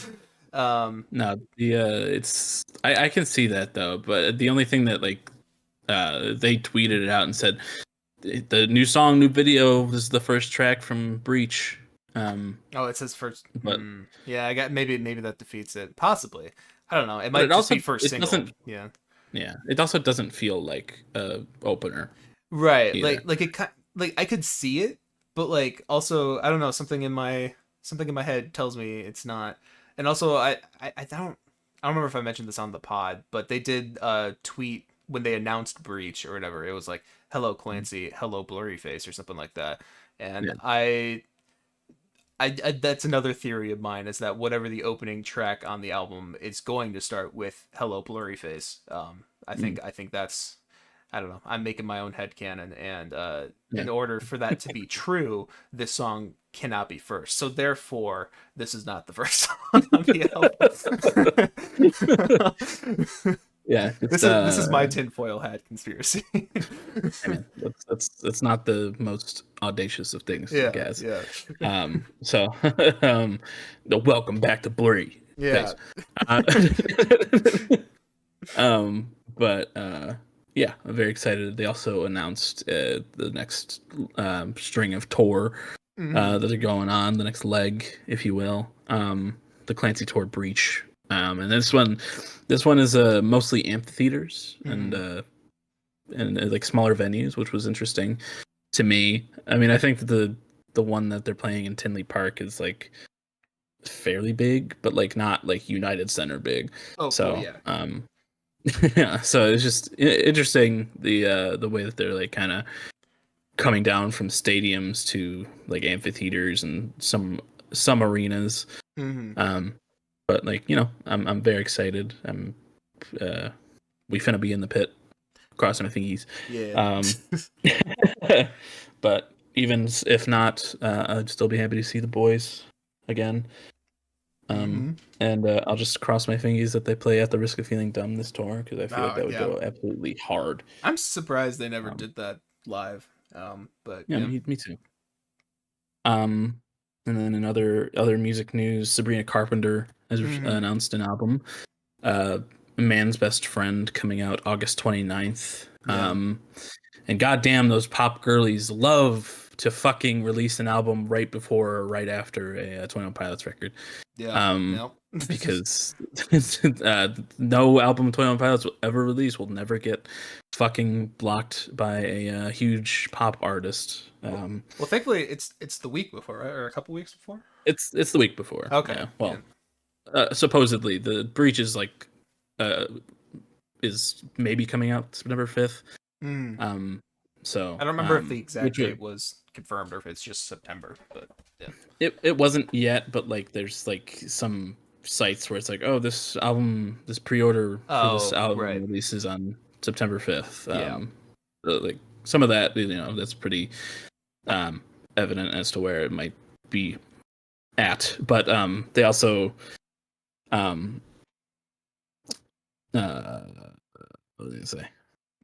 Um, um, no, the it's I can see that though, but the only thing that like they tweeted it out and said the new song, new video. This is the first track from Breach. oh, it says first. But Yeah, I got maybe that defeats it. Possibly. I don't know. It but might it just also be first it single. doesn't Yeah. yeah it also doesn't feel like a opener Right. either. Like like I could see it, but like also I don't know, something in my head tells me it's not. And also I don't remember if I mentioned this on the pod, but they did tweet when they announced Breach or whatever. It was like hello Clancy, hello Blurryface or something like that. And Yeah. I that's another theory of mine is that whatever the opening track on the album is going to start with hello Blurryface. I Mm, think I think that's I don't know. I'm making my own headcanon, and yeah. in order for that to be true, this song cannot be first. So therefore, this is not the first song on the album. Yeah. It's this is my tinfoil hat conspiracy. I mean, that's not the most audacious of things, I Yeah, guess. yeah, So, welcome back to Blurry yeah. Face. Uh, but yeah, I'm very excited. They also announced the next string of tour Mhm. that are going on, the next leg, if you will. The Clancy Tour Breach. And this one is mostly amphitheaters, and Mhm. in like smaller venues, which was interesting to me. I mean, I think the one that they're playing in Tinley Park is like fairly big, but like not like United Center big. Oh, cool. So, Yeah. yeah, so it's just interesting the way that they're like kind of coming down from stadiums to like amphitheaters and some arenas. Mm-hmm. Um, but like, I'm very excited. Uh we finna be in the pit, crossing my fingers. Yeah. Um, but even if not, I'd still be happy to see the boys again. Mm-hmm. And I'll just cross my fingers that they play at the risk of feeling dumb this tour because I feel like Oh, that would yeah. go absolutely hard. I'm surprised they never Um, did that live. But yeah, yeah. me too. Um, and then in other music news, Sabrina Carpenter has Mm-hmm. announced an album, uh, Man's Best Friend, coming out August 29th. Yeah. And goddamn, those pop girlies love to fucking release an album right before or right after a 21 Pilots record. Yeah. Um, Yep. because no album 21 Pilots will ever release will never get fucking blocked by a huge pop artist. Well, thankfully it's the week before, right? Or a couple weeks before. It's the week before. Okay. Yeah. Yeah. Well, supposedly the breach is like uh is maybe coming out September 5th. Mm. Um, so I don't remember if the exact which date was confirmed or if it's just September, but yeah. it wasn't yet, but like there's like some sites where it's like, oh, this pre-order for this Oh, album right. releases on September 5th. Yeah. Like some of that, that's pretty um evident as to where it might be at. But they also um uh what did I say?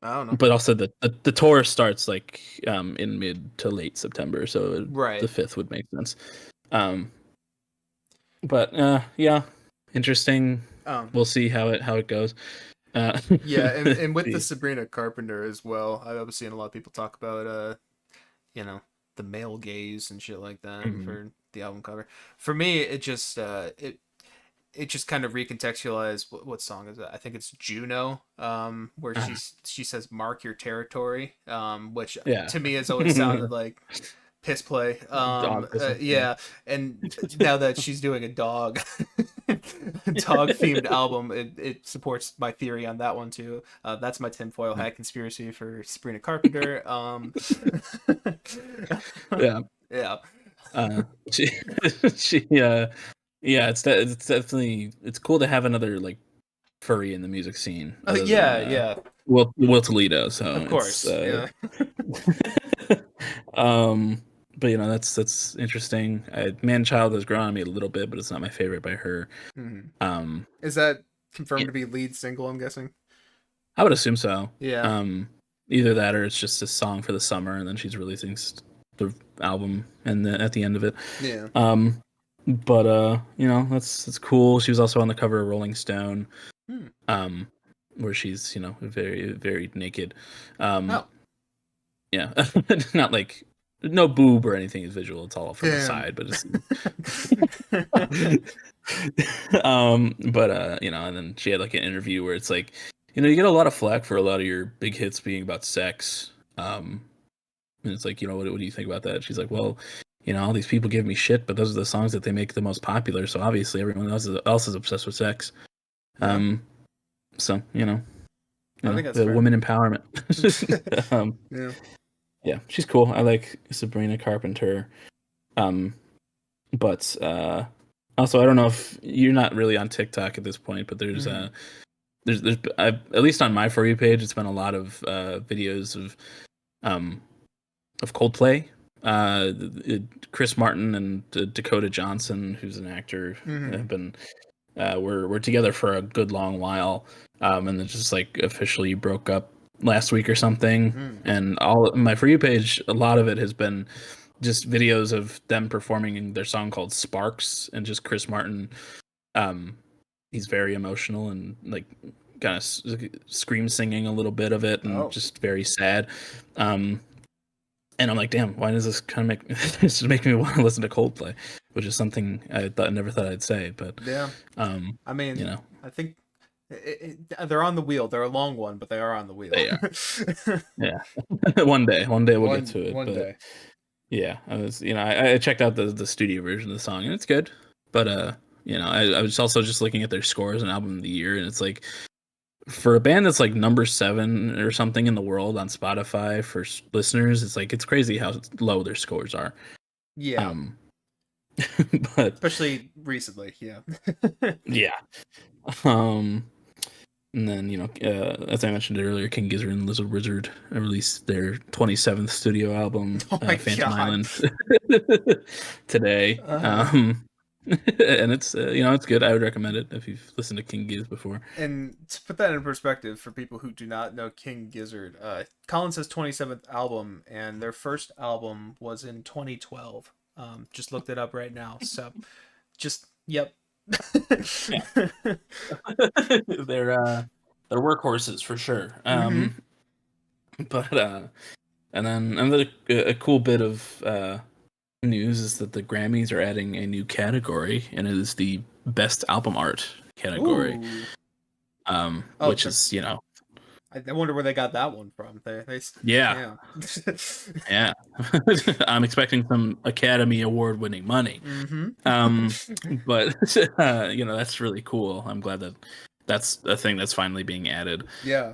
I don't know. But also the tour starts like in mid to late September, so the Right. 5th would make sense. Um, but yeah, interesting. Um. We'll see how it goes. Uh, Yeah, and with the the Sabrina Carpenter as well, I was seeing a lot of people talk about you know, the male gaze and shit like that Mhm. for the album cover. For me, it just kind of recontextualized what song is that? I think it's Juno, where Ah, she says "mark your territory," which yeah, to me has always sounded like piss play. dog whistle. Yeah. Yeah, and now that she's doing a dog dog themed album, it supports my theory on that one too. That's my tinfoil hat conspiracy for Sabrina Carpenter. Yeah. Yeah. Uh, she, she, yeah, it's definitely it's cool to have another like furry in the music scene other than Yeah, yeah, Will Toledo. So of it's course. Yeah. um, but that's interesting. Man Child has grown on me a little bit, but it's not my favorite by her. Mhm. Um, Is that yeah, confirmed to be lead single, I'm guessing? I would assume so. Yeah. Um, Either that or it's just a song for the summer, and then she's releasing the album and at the end of it. Yeah. Um, but that's cool. She was also on the cover of Rolling Stone, Hmm. um, where she's very very naked. Um, Oh, yeah, not like no boob or anything is visual. It's all from the damn. side, but it's but and then she had like an interview where it's like, you get a lot of flack for a lot of your big hits being about sex. And it's like, what do you think about that? She's like, well, all these people give me shit, but those are the songs that they make the most popular. So obviously everyone else is obsessed with sex. Yeah, So I think that's the fair. women empowerment. Yeah. Yeah, she's cool. I like Sabrina Carpenter. Um, but also I don't know if you're not really on TikTok at this point, but Hmm. there's at least on my For You page, it's been a lot of videos um of Coldplay. Chris Martin and Dakota Johnson, who's an actor, Hmm. have been we're together for a good long while, and then just like officially broke up last week or something. Mm. And all my For You page, a lot of it has been just videos of them performing their song called Sparks, and just Chris Martin. Um, he's very emotional and like kind of scream singing a little bit of it, and Oh, just very sad. Um, and I'm like, damn, why does this kind of make this just make me want to listen to Coldplay, which is something I never thought I'd say, but yeah. um, I you mean, know, I think They're on the wheel. They're a long one, but they are on the wheel. They are. Yeah. One day we'll get to it. One But day. yeah, I was, I checked out the studio version of the song and it's good. But I was also just looking at their scores and album of the year, and it's like for a band that's like number 7 or something in the world on Spotify for listeners, it's like it's crazy how low their scores are. Yeah. Um, but Especially recently, yeah. yeah. Um, and then as I mentioned earlier, King Gizz and Lizard Wizard released their 27th studio album, Oh my Phantom god. Island, today. Uh, And it's good. I would recommend it if you've listened to King Gizz before. and to put that in perspective for people who do not know King Gizzard, Colin says 27th album, and their first album was in 2012. Just looked it up right now. So, just yep. Yeah. They're workhorses for sure. Mm-hmm. But and then another a cool bit of news is that the Grammys are adding a new category, and it is the best album art category. Ooh. Which That's. is I wonder where they got that one from. yeah. Yeah. Yeah. I'm expecting some Academy Award winning money. Mm-hmm. But that's really cool. I'm glad that that's a thing that's finally being added. Yeah.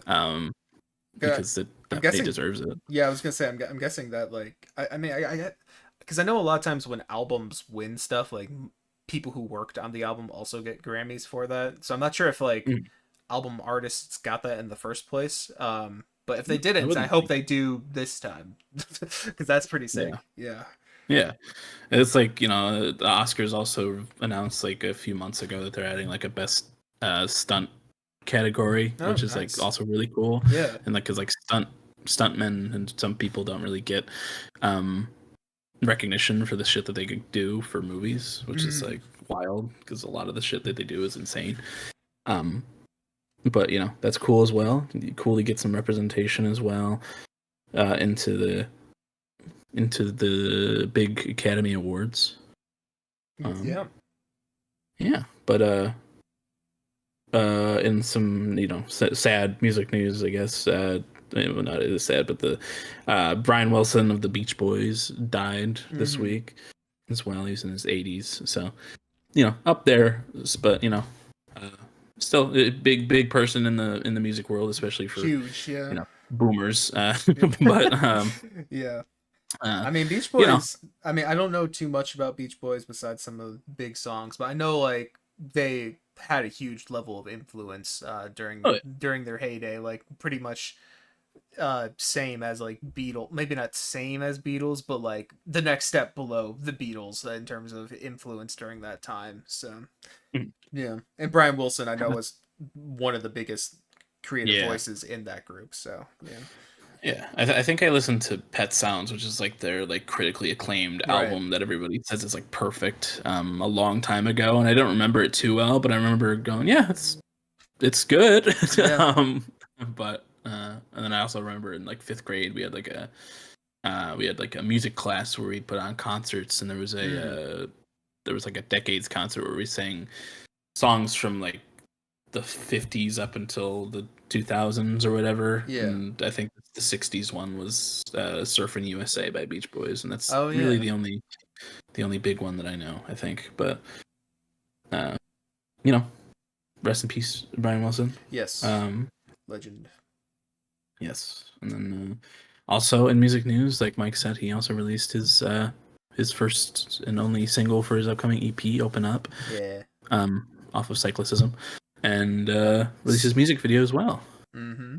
Because it I'm definitely guessing. deserves it. Yeah, I was gonna say. I'm guessing that like I mean I get because I know a lot of times when albums win stuff like people who worked on the album also get Grammys for that. So I'm not sure if like Mm, album artists got that in the first place. But if they I didn't, I wouldn't hope think. they do this time because that's pretty Yeah. sick. Yeah. Yeah. It's like, the Oscars also announced like a few months ago that they're adding like a best stunt category, Oh, which is like nice. also really cool. Yeah. And like, cause like stuntmen and some people don't really get um recognition for the shit that they could do for movies, which is Mm, like wild because a lot of the shit that they do is insane. Um, but that's cool as well. Cool to get some representation as well into the big Academy Awards. yeah. Yeah, but in some sad music news, I guess. Well, not as sad, but the Brian Wilson of the Beach Boys died this Hmm. week as well. He's in his 80s, so up there, but uh, still a big person in the music world, especially for Huge. Yeah. boomers. Yeah. But Yeah. uh, I mean, Beach you know, Boys. I mean, I don't know too much about Beach Boys besides some of the big songs, but I know like they had a huge level of influence oh, yeah. during their heyday. Like pretty much same as like Beatles. Maybe not same as Beatles, but like the next step below the Beatles in terms of influence during that time. So Mm, yeah, and Brian Wilson I know was one of the biggest creative yeah. voices in that group. So yeah, Yeah, I think I listened to Pet Sounds, which is like their like critically acclaimed right. album that everybody says is like perfect, a long time ago, and I don't remember it too well, but I remember going, yeah, it's good. Yeah. But and then I also remember in like fifth grade we had like a music class where we put on concerts, and Mm, there was like a decades concert where we sang songs from like the 50s up until the 2000s or whatever, yeah. and I think the 60s one was Surfing USA by Beach Boys, and that's Oh really yeah. the only big one that I know, I think. But uh you know rest in peace, Brian Wilson. Yes. um Legend. yes. And then also in music news, like Mike said, he also released his first and only single for his upcoming EP, Open Up, Yeah. off of Cyclicism, and released his music video as well. Mm-hmm.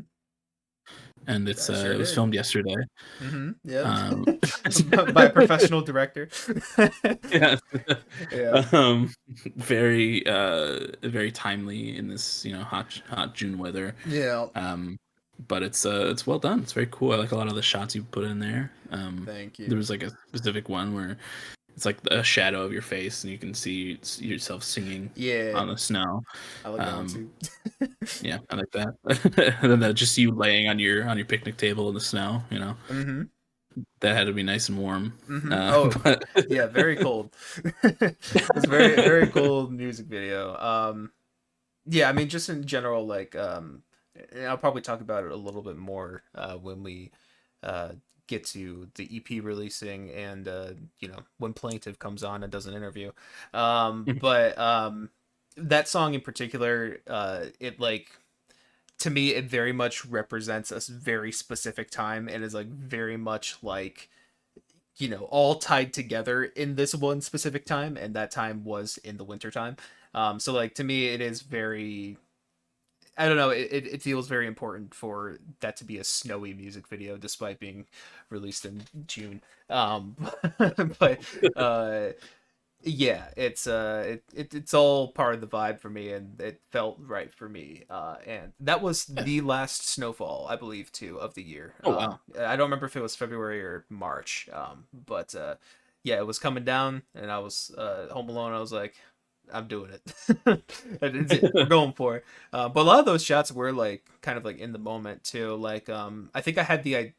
And That sure it was did. filmed yesterday. Mm-hmm. Yep. Um, By a professional director. yeah, Yeah. um, very timely in this hot June weather. Yeah. Um, but it's well done. It's very cool. I like a lot of the shots you put in there. Thank There you. was like a specific one where it's like a shadow of your face, and you can see yourself singing Yeah. on the snow. I like that one Um, too. yeah, I like that. And then just you laying on your picnic table in the snow. Mm-hmm. That had to be nice and warm. Mm-hmm. Oh, But yeah, very cold. It's very, very cold music video. Yeah, I mean, just in general, like, and I'll probably talk about it a little bit more when we uh, get to the EP releasing and when Plaintive comes on and does an interview. But that song in particular, it like to me, it very much represents a very specific time and is like very much like all tied together in this one specific time, and that time was in the winter time. So like to me, it is very, I don't know, it feels very important for that to be a snowy music video despite being released in June. But uh yeah, it's all part of the vibe for me, and it felt right for me. And that was Yeah. the last snowfall, I believe, too, of the year. Oh wow. I don't remember if it was February or March. But yeah, it was coming down, and I was home alone. I was like, I'm doing it. That's it. We're going for it. But a lot of those shots were like kind of like in the moment too. Like I think I had the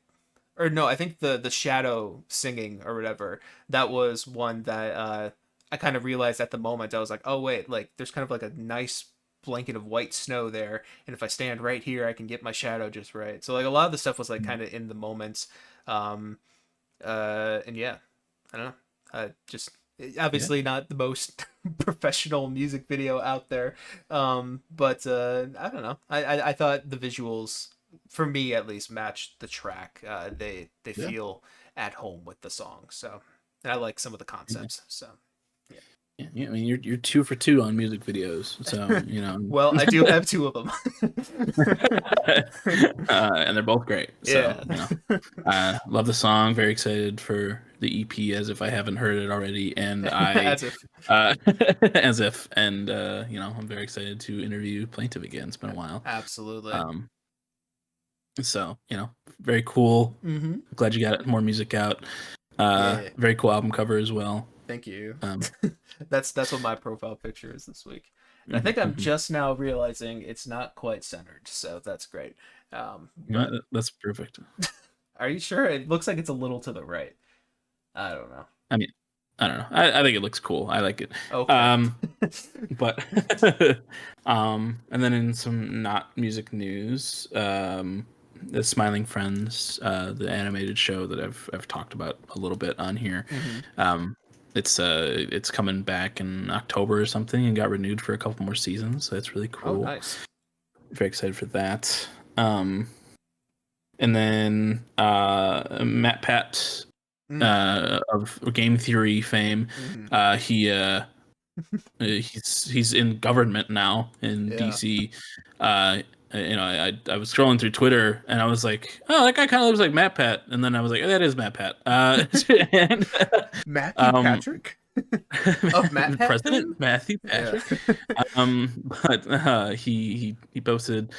or no, I think the shadow singing or whatever, that was one that I kind of realized at the moment. I was like, oh wait, like there's kind of like a nice blanket of white snow there, and if I stand right here, I can get my shadow just right. So like a lot of the stuff was like kind of in the moments. um and yeah, I don't know, just Yeah. obviously not the most professional music video out there. But I don't know, I thought the visuals, for me at least, matched the track. They Yeah. feel at home with the song. So, and I like some of the Yeah. concepts. So yeah. Yeah, yeah, I mean, you're 2 for 2 on music videos, so you know, Well, I do have two of them. and they're both great. So Yeah. you know, love the song. Very excited for the EP, as if I haven't heard it already, and I, As if. uh, as if, and you know, I'm very excited to interview Plaintive again. It's been a while. Absolutely. Um, so you know, very cool. Mm-hmm. Glad you got more music out. Yeah. Very cool album cover as well. Thank you. Um, That's what my profile picture is this week. And I think I'm mhm. just now realizing it's not quite centered, so that's great. Yeah, But that's perfect. are you sure? It looks like it's a little to the right. I don't know. I mean, I don't know. I think it looks cool. I like it. Okay. Um, but and then in some not music news, the Smiling Friends, the animated show that I've talked about a little bit on here. Hmm. Um, it's coming back in October or something and got renewed for a couple more seasons. So it's really Oh, cool. nice. Very excited for that. And then Matt Pat Mm. of game theory fame. Hmm. He's in government now in Yeah. DC. You know, I was scrolling through Twitter and I was like, oh, that guy kind of looks like Matt Pat, and then I was like, oh, that is Matt Pat. And, Matthew um, Patrick of Matt Pat fame. President Matthew Yeah. Patrick. But he posted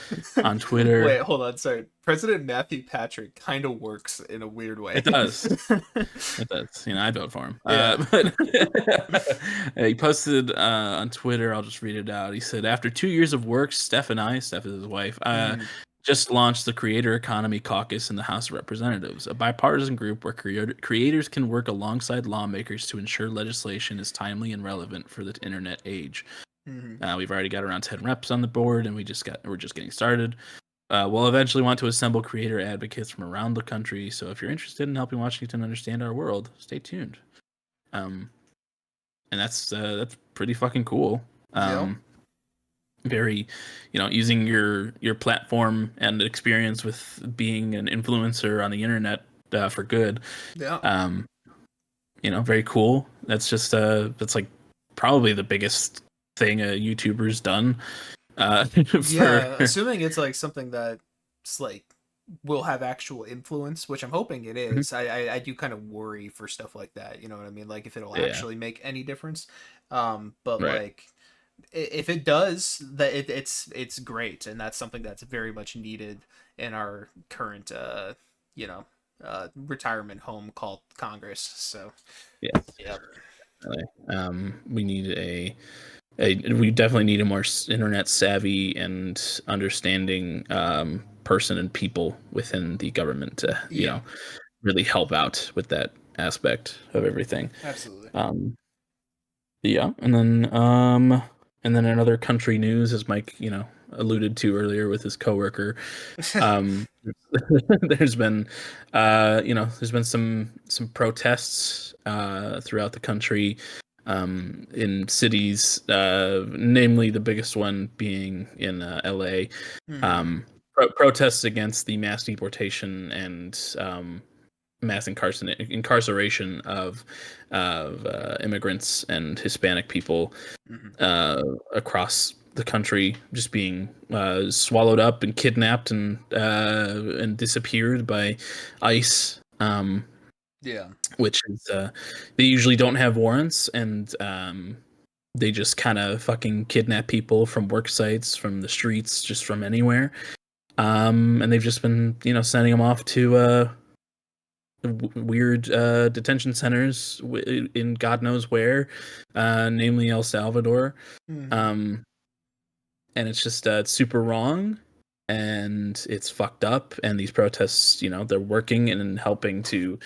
on Twitter. Wait, hold on. Sorry. President Matthew Patrick kind of works in a weird way. It does. It does. You know, I vote for him. Yeah. But he posted on Twitter. I'll just read it out. He said, "After 2 years of work, Steph and I, Steph is his wife, Mm. just launched the Creator Economy Caucus in the House of Representatives, a bipartisan group where creators can work alongside lawmakers to ensure legislation is timely and relevant for the internet age. Hmm. We've already got around 10 reps on the board, and we're just getting started." We'll eventually want to assemble creator advocates from around the country. So if you're interested in helping Washington understand our world, stay tuned. Um, and that's pretty fucking cool. Yeah. Very, you know, using your platform and experience with being an influencer on the internet for good. Yeah. Um, you know, very cool. That's like probably the biggest thing a YouTuber's done. For Yeah, assuming it's like something that's like will have actual influence, which I'm hoping it is. I do kind of worry for stuff like that. You know what I mean? Like if it'll yeah, actually make any difference. But right. like if it does, that it's great, and that's something that's very much needed in our current you know retirement home called Congress. So Yeah. yeah. We need we definitely need a more internet savvy and understanding person and people within the government to, you Yeah, know, really help out with that aspect of everything. absolutely. Um, yeah, and then And then in other country news, as Mike, alluded to earlier with his coworker, um, there's been, there's been some protests throughout the country, in cities, namely the biggest one being in LA. Mm-hmm. Protests against the mass deportation and mass incarceration of immigrants and Hispanic people Mm-hmm. across the country, just being swallowed up and kidnapped and disappeared by ICE. Yeah. Which is they usually don't have warrants, and they just kind of fucking kidnap people from work sites, from the streets, just from anywhere. And they've just been, sending them off to weird detention centers in God knows where, namely El Salvador. Mm-hmm. Um, and it's just it's super wrong, and it's fucked up. And these protests, they're working and helping to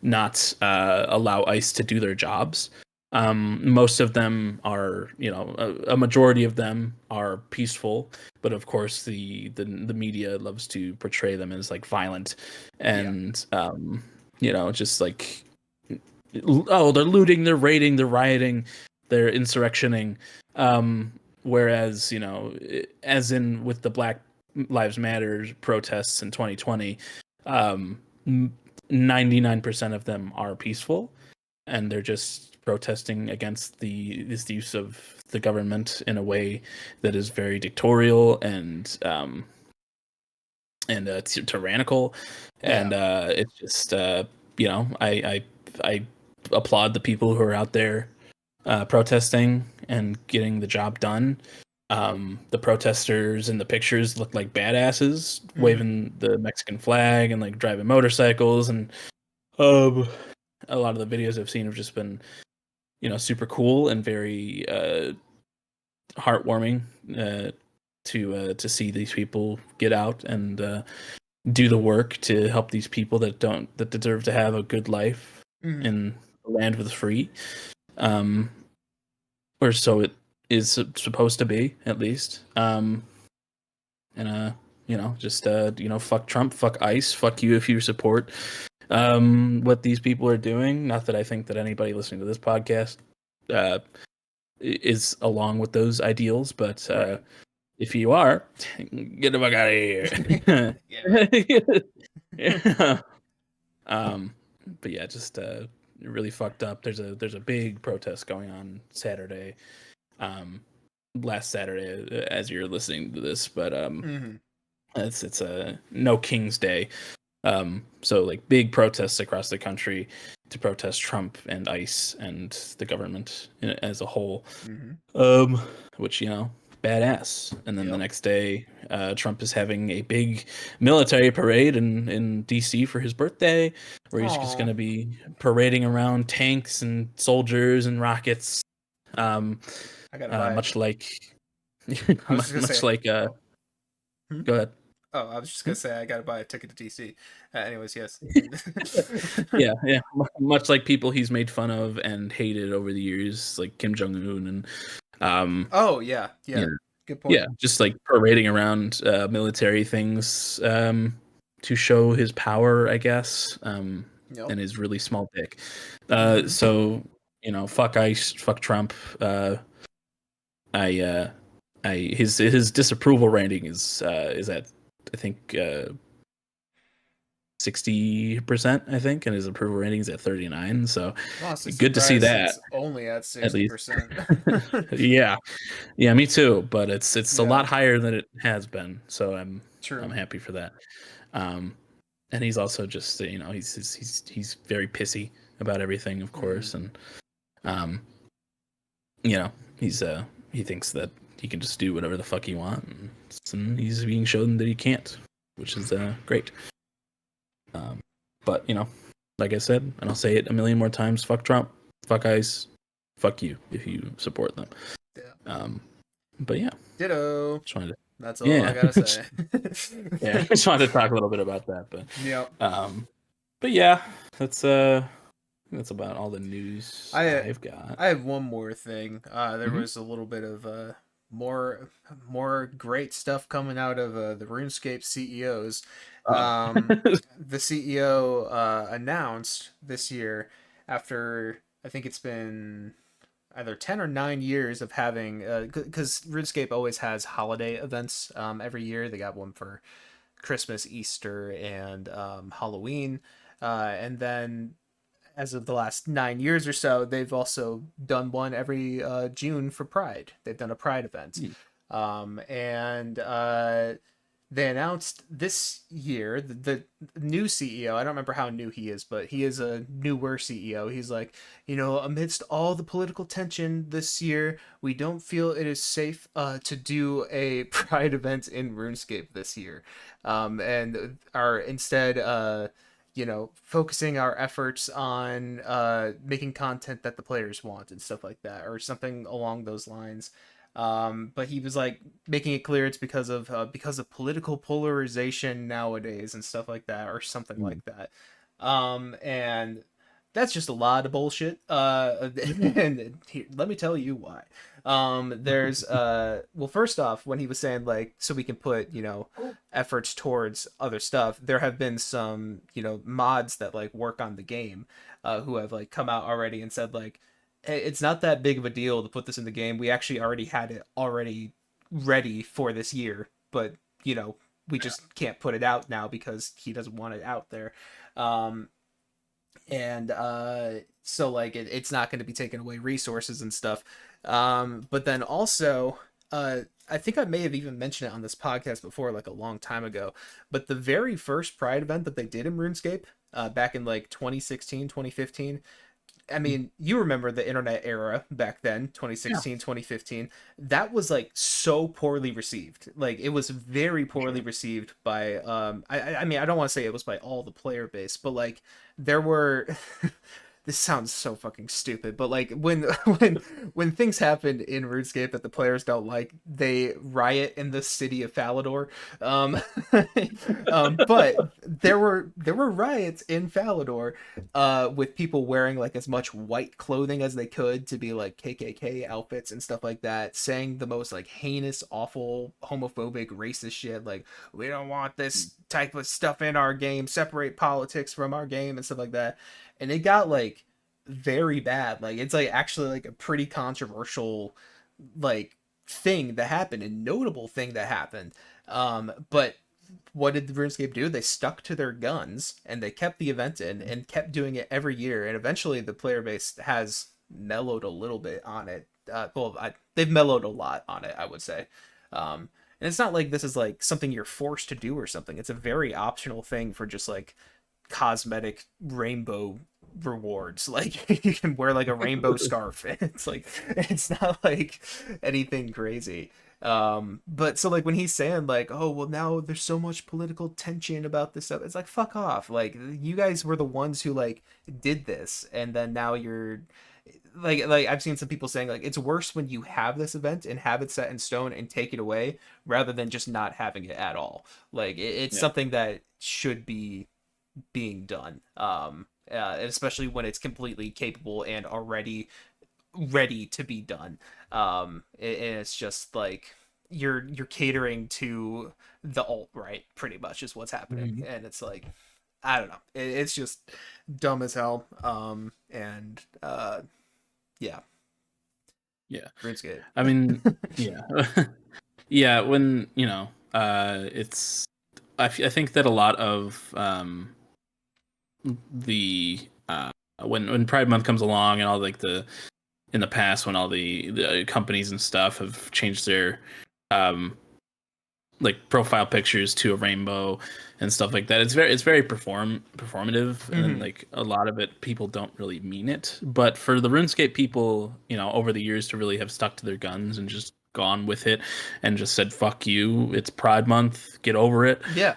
not allow ICE to do their jobs. Most of them are, a majority of them are peaceful, but of course the media loves to portray them as like violent Yeah. and just like, oh, they're looting, they're raiding, they're rioting, they're insurrectioning. Whereas, as in with the Black Lives Matter protests in 2020, um, 99% of them are peaceful, and they're just protesting against this use of the government in a way that is very dictatorial and tyrannical. Yeah. And it's just I applaud the people who are out there protesting and getting the job done. The protesters in the pictures look like badasses, Mm-hmm. waving the Mexican flag and like driving motorcycles. And um, a lot of the videos I've seen have just been, super cool and very heartwarming to see these people get out and do the work to help these people that deserve to have a good life Mm-hmm. in a land with free. Um, or so it is supposed to be, at least. And just fuck Trump, fuck ICE, fuck you if you support what these people are doing. Not that I think that anybody listening to this podcast uh is along with those ideals, but Right. if you are, get the fuck out of Yeah. Right. here. Yeah. um but yeah, just really fucked up. There's a big protest going on Saturday, um last Saturday, as you're listening to this, but Mm-hmm. it's a no King's Day. So like big protests across the country to protest Trump and ICE and the government as a whole. Mm-hmm. Um, which, badass. And then the Yep. next day, Trump is having a big military parade in DC for his birthday, where he's just Oh, going to be parading around tanks and soldiers and rockets. Um, I gotta buy it. much like, I was just gonna much say. like, Oh. Hmm? go ahead. Oh, I was just Hmm? gonna say I gotta buy a ticket to DC. Anyways, yes. Yeah, yeah. Much like people he's made fun of and hated over the years, like Kim Jong Un, and um, Oh yeah, yeah. you know, Good point. yeah, just like parading around military things to show his power, I guess, Yep. and his really small dick. Mm-hmm. So fuck ICE, fuck Trump. I, uh, his disapproval rating is at, I think, 60%, I think, and his approval rating is at 39. So I'm honestly good to see surprised that, it's only at at least. 60%. Yeah, yeah, me too. But it's a Yeah, lot higher than it has been. So I'm true. happy for that. Um, and he's also just, he's very pissy about everything, of Mm-hmm. course, and um, you know he's he thinks that he can just do whatever the fuck he wants, and he's being shown that he can't, which is great. Um, but like I said, and I'll say it a million more times: fuck Trump, fuck ICE, fuck you if you support them. Yeah. Um, but yeah, Ditto. just wanted to, That's all I yeah, gotta say. yeah, just wanted to talk a little bit about that, Yep. um, but yeah, that's that's about all the news I I've got. I have one more thing. There Hmm. was a little bit of more more great stuff coming out of the RuneScape CEOs. Oh. The CEO announced this year, after I think it's been either 10 or 9 years of having, because RuneScape always has holiday events every year. They got one for Christmas, Easter, and Halloween. And then as of the last 9 years or so, they've also done one every June for Pride. They've done a Pride event. And they announced this year the new CEO. I don't remember how new he is, but he is a newer CEO. He's like, amidst all the political tension this year, we don't feel it is safe to do a Pride event in RuneScape this year, and are instead focusing our efforts on making content that the players want and stuff like that, or something along those lines. But he was like making it clear it's because of political polarization nowadays and stuff like that, or something Mm. like that. And that's just a lot of bullshit. And here, let me tell you why. There's well, first off, when he was saying like, so we can put efforts towards other stuff, there have been some mods that like work on the game, who have like come out already and said like, hey, it's not that big of a deal to put this in the game. We actually already had it already ready for this year, but we just can't put it out now because he doesn't want it out there. Um, and so like it's not going to be taking away resources and stuff. But then also, I think I may have even mentioned it on this podcast before, like a long time ago, but the very first Pride event that they did in RuneScape, back in like 2016, 2015. I mean, you remember the internet era back then, Yeah, 2016, 2015. That was like so poorly received. Like it was very for poorly sure. received by I mean, I don't want to say it was by all the player base, but like there were this sounds so fucking stupid, but like when when things happen in RuneScape that the players don't like, they riot in the city of Falador. Um, but there were riots in Falador, with people wearing like as much white clothing as they could to be like KKK outfits and stuff like that, saying the most like heinous, awful, homophobic, racist shit, like we don't want this type of stuff in our game, separate politics from our game and stuff like that. And it got like very bad. Like it's like actually like a pretty controversial like thing that happened, a notable thing that happened. But what did the RuneScape do? They stuck to their guns and they kept the event in and kept doing it every year. And eventually, the player base has mellowed a little bit on it. They've mellowed a lot on it, I would say. And it's not like this is like something you're forced to do or something. It's a very optional thing for just like cosmetic rainbow rewards. Like you can wear like a rainbow scarf. It's like it's not like anything crazy. But so like when he's saying like, oh well, now there's so much political tension about this stuff, it's like fuck off. Like you guys were the ones who like did this, and then now you're like I've seen some people saying like it's worse when you have this event and have it set in stone and take it away rather than just not having it at all. Like it's Yeah. something that should be being done, especially when it's completely capable and already ready to be done. And it's just like you're catering to the alt right, pretty much is what's happening, Mhm. and it's like I don't know, it's just dumb as hell. And yeah, Yeah. RuneScape. I mean, yeah. Yeah, when, it's I think that a lot of the when Pride Month comes along and all like the in the past when all the companies and stuff have changed their um like profile pictures to a rainbow and stuff like that. It's very performative, and then Mm-hmm. like a lot of it people don't really mean it. But for the RuneScape people, over the years to really have stuck to their guns and just gone with it and just said fuck you, it's Pride Month, get over it. Yeah.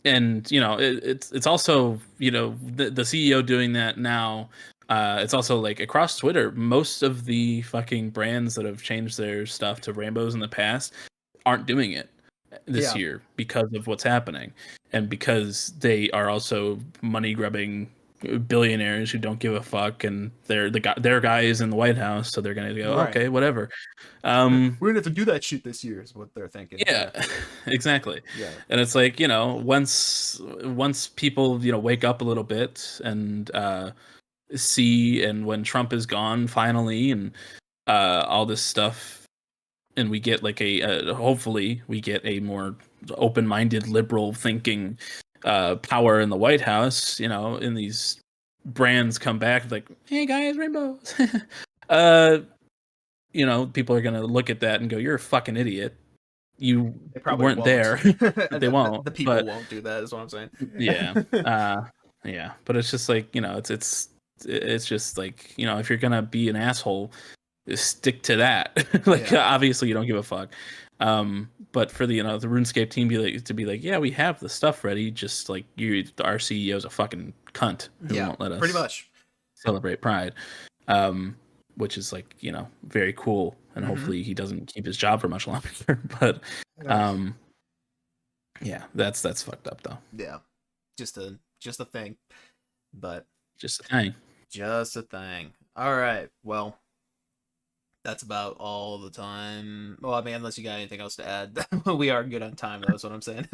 And it's also the CEO doing that now. It's also like across Twitter, most of the fucking brands that have changed their stuff to rainbows in the past aren't doing it this Yeah. year because of what's happening, and because they are also money grubbing billionaires who don't give a fuck, and their guy is in the White House, so they're gonna go, Right. okay, whatever. We're gonna have to do that shit this year, is what they're thinking. Yeah, Yeah. exactly. Yeah. And it's like, once people, wake up a little bit and see, and when Trump is gone finally, and all this stuff, and we get like hopefully we get a more open-minded, liberal thinking power in the White House, and these brands come back like, hey guys, rainbows. uh, people are gonna look at that and go, you're a fucking idiot. You They probably weren't won't. there. They won't. The people But won't do that, is what I'm saying. yeah, yeah. But it's just like, it's just like, if you're gonna be an asshole, stick to that. Like, Yeah. obviously you don't give a fuck. But for the RuneScape team to be like, yeah, we have the stuff ready, just like our CEO's a fucking cunt who Yeah. won't let Pretty us much. celebrate Pride. Which is like, very cool, and Mm-hmm. hopefully he doesn't keep his job for much longer. But um yeah, that's fucked up though. Yeah. Just a thing. But Just a thing. just a thing. All right. Well, that's about all the time. Well, I mean, unless you got anything else to add. We are good on time, though, is what I'm saying.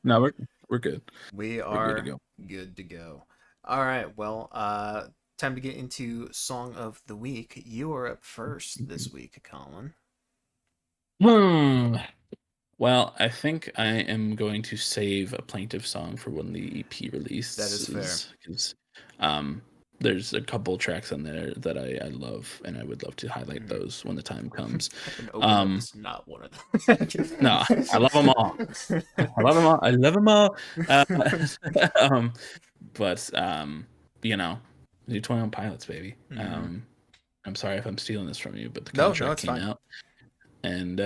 No, we're good. We We're good to are go. good to go. All right. Well, time to get into Song of the Week. You are up first this week, Colin. Hmm. Well, I think I am going to save a Plaintive song for when the EP That is fair. releases, because um, there's a couple tracks on there that I love, and I would love to highlight Mhm. those when the time comes. And open up Um, is not one of them. no, I love them all. I love them all. I love them all. Uh, um, but do 21 Pilots, baby. Mhm. I'm sorry if I'm stealing this from you, but the No, contract it's came fine. out, and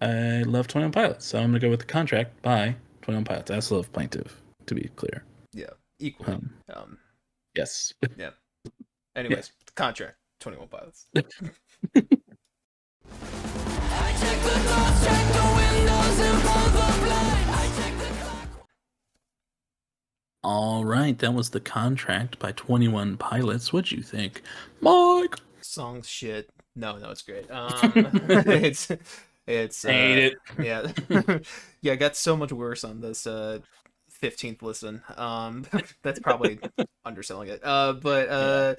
I love 21 Pilots, so I'm gonna go with the contract by 21 Pilots. I also love Plaintive, to be clear. Yeah, equally. Um, Um, yes, yeah. yeah. Anyways, the contract, 21 Pilots. All right, that was the contract by 21 Pilots. What'd you think, Mike? Song's shit. No, it's great. It's I hate it. yeah. Yeah, it got so much worse on this 15th listen. That's probably underselling it. But Yeah.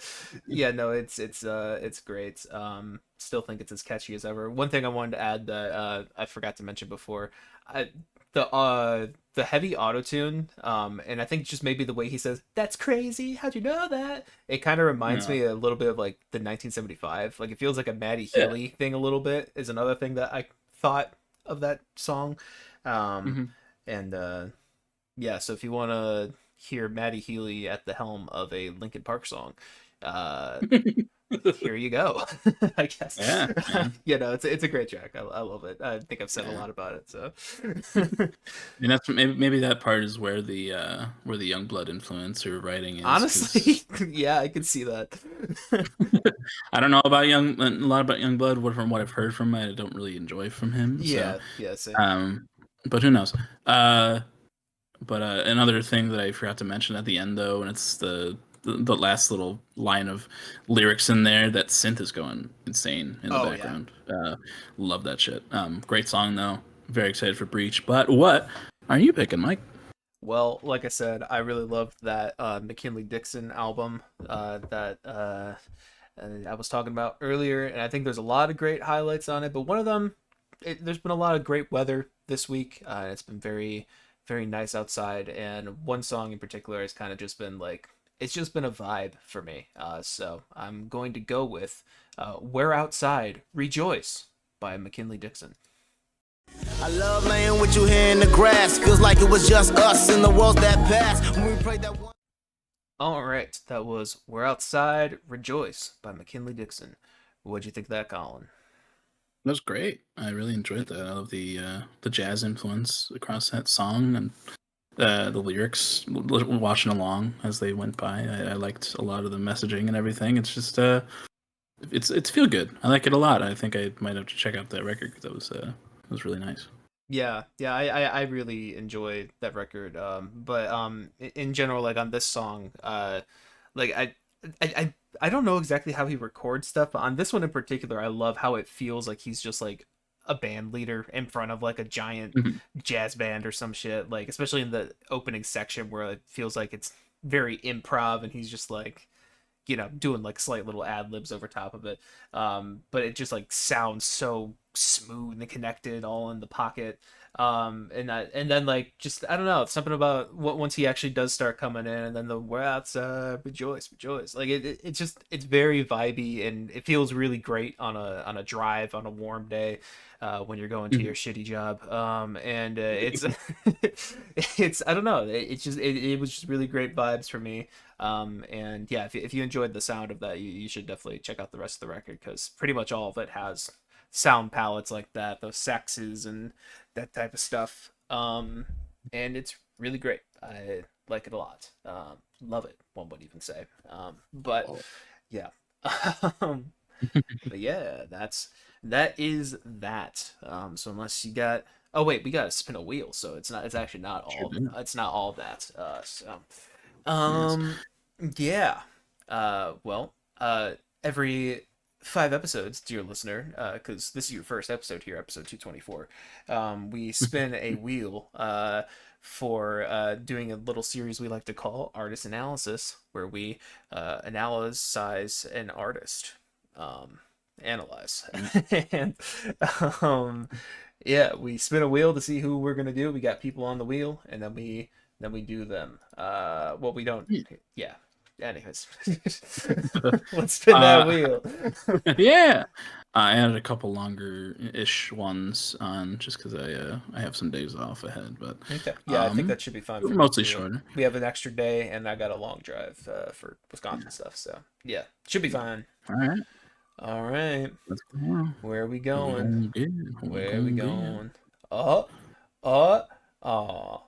yeah, no, it's great. Still think it's as catchy as ever. One thing I wanted to add that I forgot to mention before, I the heavy auto-tune, and I think just maybe the way he says, "That's crazy, how'd you know that?" It kind of reminds No. me a little bit of like the 1975. Like it feels like a Maddie Yeah. Healy thing a little bit, is another thing that I thought of that song. Um, Mhm. and yeah, so if you want to hear Maddie Healy at the helm of a Linkin Park song, uh, here you go. I guess. Yeah, man. It's a great track. I love it. I think I've said a Yeah. lot about it. So And that's maybe that part is where the Youngblood influencer writing is, honestly, because yeah, I can see that. I don't know about a lot about Youngblood. From what I've heard from him, I don't really enjoy from him. So, Yeah, same. um, but who knows? Uh, but another thing that I forgot to mention at the end, though, and it's the last little line of lyrics in there, that synth is going insane in the Oh yeah. background. Love that shit. Great song though. Very excited for Breach. But what are you picking, Mike? Well, like I said, I really loved that McKinley Dixon album that I was talking about earlier, and I think there's a lot of great highlights on it. But one of them, there's been a lot of great weather this week. It's been very, very nice outside, and one song in particular has kind of just been like, it's just been a vibe for me. So I'm going to go with "We're Outside, Rejoice" by McKinley Dixon. I love laying with you here in the grass. Feels like it was just us in the worlds that passed. When we prayed that one. All right, that was "We're Outside, Rejoice" by McKinley Dixon. What'd you think of that, Colin? That was great. I really enjoyed that. I love the jazz influence across that song, and the lyrics. Watching along as they went by, I liked a lot of the messaging and everything. It's just it's feel good. I like it a lot. I think I might have to check out that record because that was really nice. I really enjoy that record. But in general, like on this song, like I don't know exactly how he records stuff, but on this one in particular, I love how it feels like he's just like a band leader in front of like a giant Mhm. jazz band or some shit. Like especially in the opening section where it feels like it's very improv, and he's just like, doing like slight little ad libs over top of it. But it just like sounds so smooth and connected all in the pocket. And then like just I don't know, something about what once he actually does start coming in, and then the we're outside, rejoice, rejoice. Like it's just it's very vibey, and it feels really great on a drive on a warm day. When you're going to your Mhm. shitty job, and it's it's I don't know, it was just really great vibes for me. And yeah, if you enjoyed the sound of that, you should definitely check out the rest of the record, because pretty much all of it has sound palettes like that, those saxes and that type of stuff. And it's really great. I like it a lot. Love it, one would even say. But Oh. yeah. um, but yeah, that is that. So unless you got, oh wait, we got to spin a wheel, so it's actually not Sure all, did. it's not all that. So Yes. um, yeah. Well, every 5 episodes, dear listener, because this is your first episode here, episode 224, we spin a wheel for doing a little series we like to call Artist Analysis, where we analyze an artist. Um, analyze. Yeah. And um, yeah, we spin a wheel to see who we're gonna do. We got people on the wheel, and then we do them. Well, we don't. Yeah. Yeah. Anyways, let's spin that Uh, wheel. yeah. I added a couple longer-ish ones on just because I have some days off ahead, but Okay. Yeah, I think um, that should be fine for me mostly too. shorter. We have an extra day, and I got a long drive for Wisconsin stuff. So yeah, should be fine. All right, All right. let's go. Where are we What we going? gonna get? What we Where are we gonna get? going? Oh, oh, oh.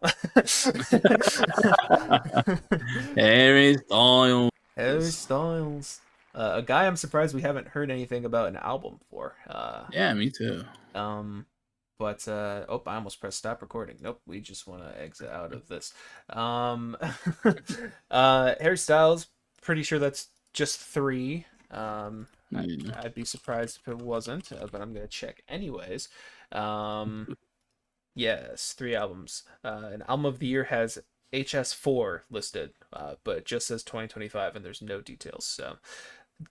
Harry Styles. Harry Styles. A guy I'm surprised we haven't heard anything about an album for. Yeah, me too. Um, but oh, I almost pressed stop recording. Nope, we just want to exit out of this. Um, Harry Styles. Pretty sure that's just three. Yeah. I'd be surprised if it wasn't, but I'm gonna check anyways. Um, yes, 3 albums. An album of the year has HS4 listed, but it just says 2025, and there's no details. So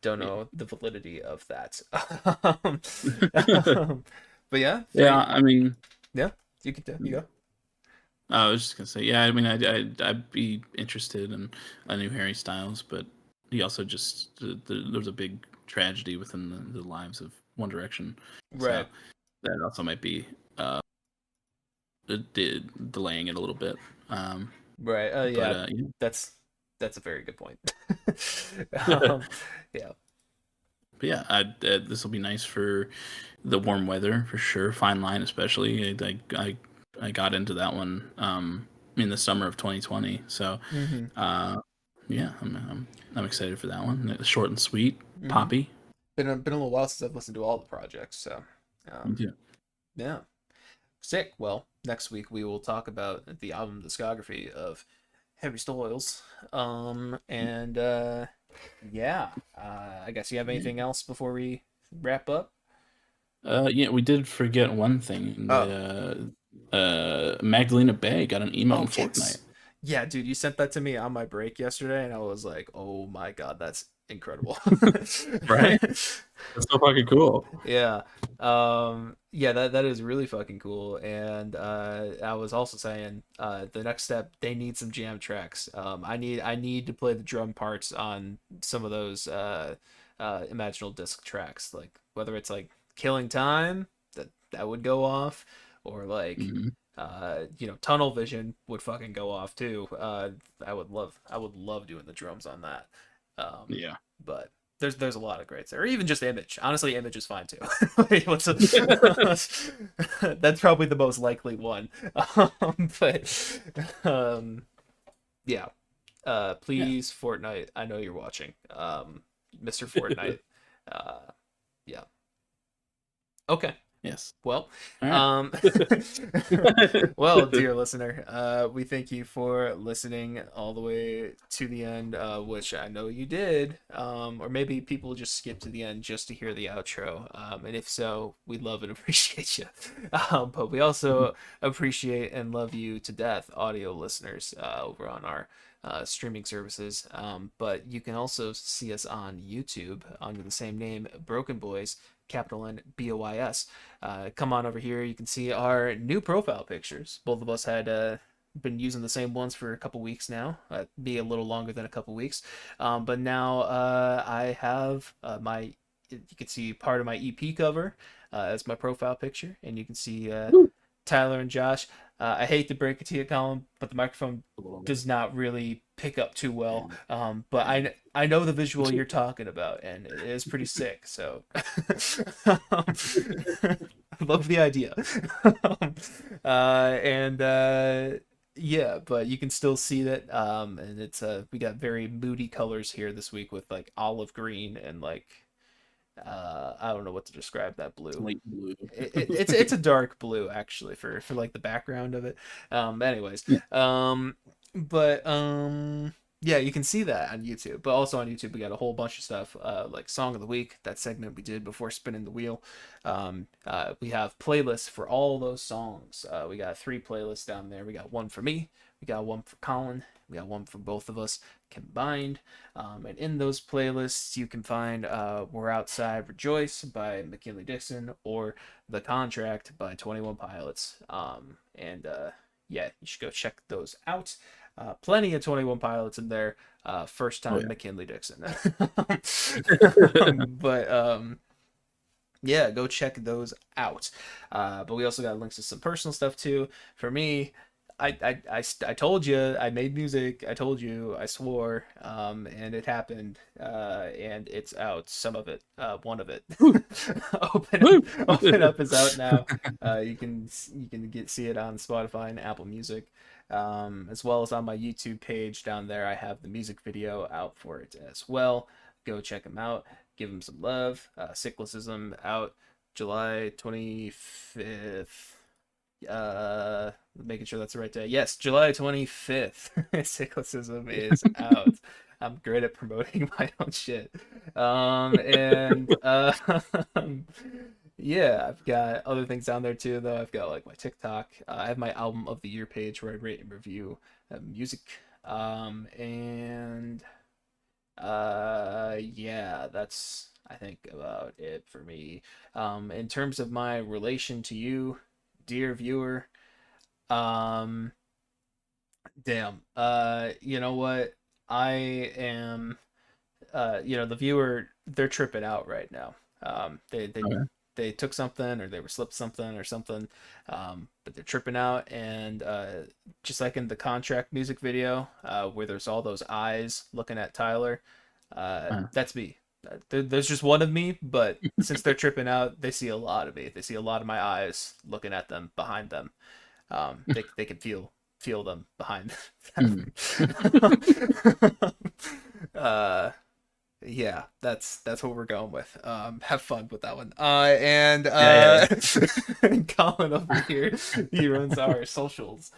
don't know the validity of that. um, but yeah, Yeah, I mean, yeah, you go. I was just gonna say, yeah, I mean, I'd be interested in a new Harry Styles, but he also just there was a big tragedy within the lives of One Direction, so Right, that also might be delaying it a little bit. right. But Yeah, yeah. that's a very good point. But um, yeah, yeah, this will be nice for the warm weather for sure. Fine Line, especially. I got into that one in the summer of 2020. So mm-hmm. uh, yeah, I'm excited for that one. It's short and sweet, Mm-hmm. poppy. Been a little while since I've listened to all the projects, so Yeah. yeah. Sick. Well, next week we will talk about the album discography of Harry Styles. And yeah, I guess you have Yeah. anything else before we wrap up? Yeah, we did forget one thing. Oh, Magdalena Bay got an emote oh in Fortnite. yes, yeah, dude, you sent that to me on my break yesterday, and I was like, oh my god, that's incredible. Right? That's so fucking cool. Yeah. Yeah, that is really fucking cool. And I was also saying the next step, they need some jam tracks. I need to play the drum parts on some of those imaginal disc tracks, like whether it's like Killing Time, that would go off, or like Hmm. Tunnel Vision would fucking go off too. I would love doing the drums on that. Yeah. But there's a lot of greats there. Or even just Image. Honestly, Image is fine too. Like, that's probably the most likely one. But yeah. Yeah. Please, Fortnite. I know you're watching. Mr. Fortnite. Yeah. Okay. Yes. Well, All um, right. well, dear listener, we thank you for listening all the way to the end, which I know you did. Or maybe people just skip to the end just to hear the outro. And if so, we love and appreciate you. But we also appreciate and love you to death, audio listeners, over on our streaming services. But you can also see us on YouTube under the same name, Broken Boys, capital N BOIS. Come on over here. You can see our new profile pictures. Both of us had been using the same ones for a couple weeks now. Be a little longer than a couple weeks. But now I have you can see part of my EP cover as my profile picture, and you can see Tyler and Josh. I hate to break it to you, Colin, but the microphone does not really pick up too well. But I know the visual you're talking about, and it is pretty sick. So I love the idea. And yeah, but you can still see that. And it's we got very moody colors here this week with like olive green and like I don't know what to describe that blue. Light blue. It's a dark blue actually for like the background of it. Anyways, Yeah. But yeah, you can see that on YouTube. But also on YouTube we got a whole bunch of stuff like Song of the Week, that segment we did before spinning the wheel. We have playlists for all those songs. We got 3 playlists down there. We got one for me, we got one for Colin, we got one for both of us combined. And in those playlists, you can find We're Outside Rejoice by McKinley Dixon or The Contract by 21 Pilots. And yeah, you should go check those out. Plenty of 21 Pilots in there. First time McKinley Dixon. But yeah, go check those out. But we also got links to some personal stuff too. For me, I told you I made music. I told you I swore, and it happened, and it's out. Some of it, one of it. Open Up is out now. You can see it on Spotify and Apple Music, as well as on my YouTube page down there. I have the music video out for it as well. Go check them out. Give them some love. Cyclicism out July 25th. Making sure that's the right day. Yes, July 25th. Cyclicism is out. I'm great at promoting my own shit. And yeah, I've got other things down there too, though. I've got like my TikTok. I have my album of the year page where I rate and review music. And yeah, that's I think about it for me. In terms of my relation to you, dear viewer, damn, you know what, I am the viewer, they're tripping out right now. They took something or they were slipped something or something, but they're tripping out. And just like in the Contract music video, where there's all those eyes looking at Tyler, that's me. There's just one of me, but since they're tripping out, they see a lot of me. They see a lot of my eyes looking at them, behind them. They can feel them behind them. Yeah, that's what we're going with. Have fun with that one. And Colin over here, he runs our socials.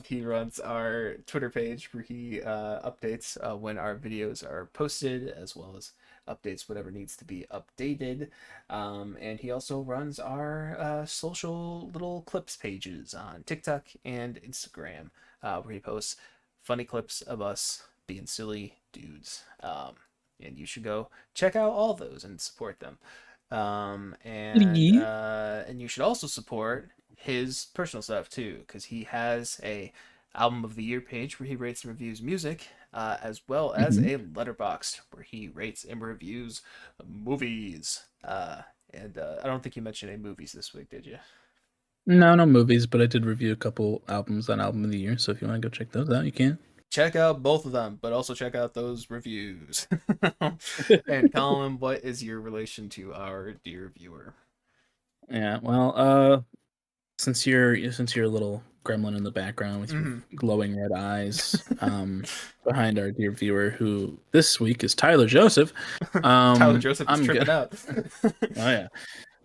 He runs our Twitter page where he updates when our videos are posted, as well as updates whatever needs to be updated. And he also runs our social little clips pages on TikTok and Instagram, where he posts funny clips of us being silly dudes. And you should go check out all those and support them. And you should also support his personal stuff too, because he has a album of the year page where he rates and reviews music, as well as a Letterboxd where he rates and reviews movies. And I don't think you mentioned any movies this week, did you? No movies, but I did review a couple albums on Album of the Year, so if you want to go check those out, you can. Check out both of them, but also check out those reviews. And Colin, what is your relation to our dear viewer? Yeah, well, since you're a little gremlin in the background with your glowing red eyes, behind our dear viewer, who this week is Tyler Joseph. Tyler Joseph is tripping out. Oh yeah.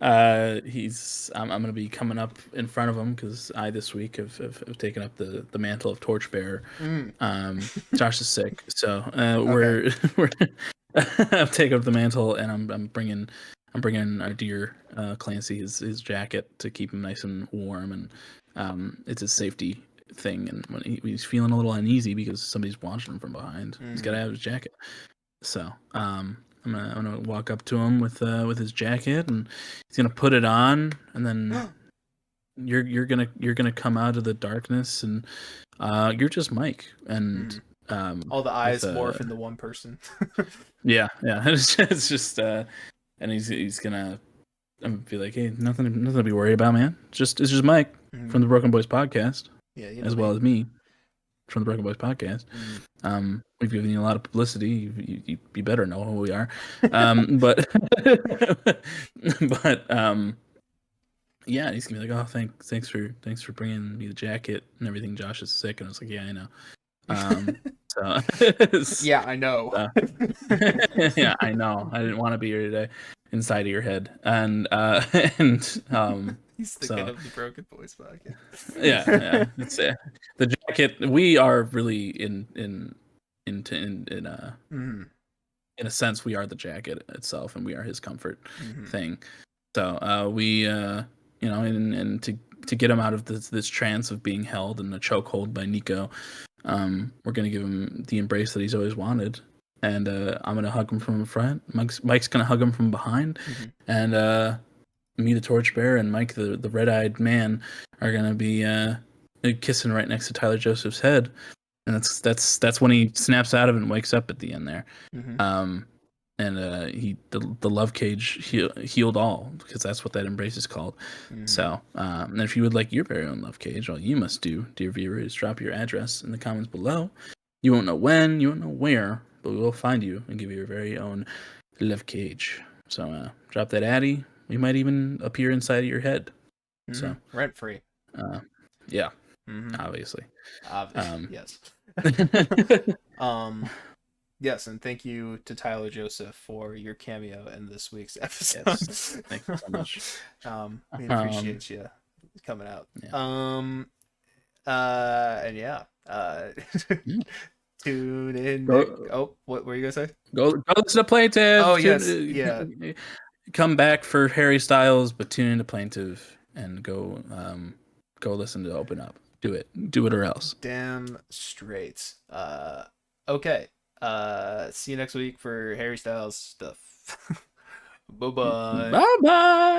I'm gonna be coming up in front of him because I this week have taken up the mantle of torchbearer. Josh is sick, so we're I've taken up the mantle, and I'm bringing our dear Clancy his jacket to keep him nice and warm, and it's a safety thing. And when he's feeling a little uneasy because somebody's watching him from behind, he's got to have his jacket. So I'm gonna walk up to him with his jacket, and he's gonna put it on, and then you're gonna come out of the darkness, and you're just Mike, and all the eyes morph into one person. yeah, it's just and he's gonna be like, hey, nothing to be worried about, man. It's just Mike from the Broken Boys podcast, as well as me from the Broken Boys podcast. We've given you a lot of publicity. You better know who we are. But yeah, he's gonna be like, oh, thanks for bringing me the jacket and everything. Josh is sick, and I was like, yeah, I know. So yeah, I know. Yeah, I know. I didn't want to be here today. Inside of your head, and he's thinking of the Broken Boys podcast. yeah, it's the jacket. We are really in a sense, we are the jacket itself, and we are his comfort thing. So we and to get him out of this trance of being held in a chokehold by Nico, we're gonna give him the embrace that he's always wanted. And I'm gonna hug him from the front. Mike's gonna hug him from behind, and me, the torchbearer, and Mike, the red-eyed man, are gonna be kissing right next to Tyler Joseph's head, and that's when he snaps out of it and wakes up at the end there. And the love cage healed all, because that's what that embrace is called. So, and if you would like your very own love cage, all you must do, dear viewer, is drop your address in the comments below. You won't know when, you won't know where, but we will find you and give you your very own love cage. So drop that addy. We might even appear inside of your head. So rent free. Yeah. Obviously. Yes. Yes, and thank you to Tyler Joseph for your cameo in this week's episode. Yes. Thank you so much. We appreciate you coming out. Yeah. And yeah. Tune in. What were you gonna say? Go listen to Plaintive. Oh yes, yeah. Come back for Harry Styles, but tune into Plaintive and go listen to Open Up. Do it or else. Damn straight. Okay. See you next week for Harry Styles stuff. Bye-bye. Bye-bye.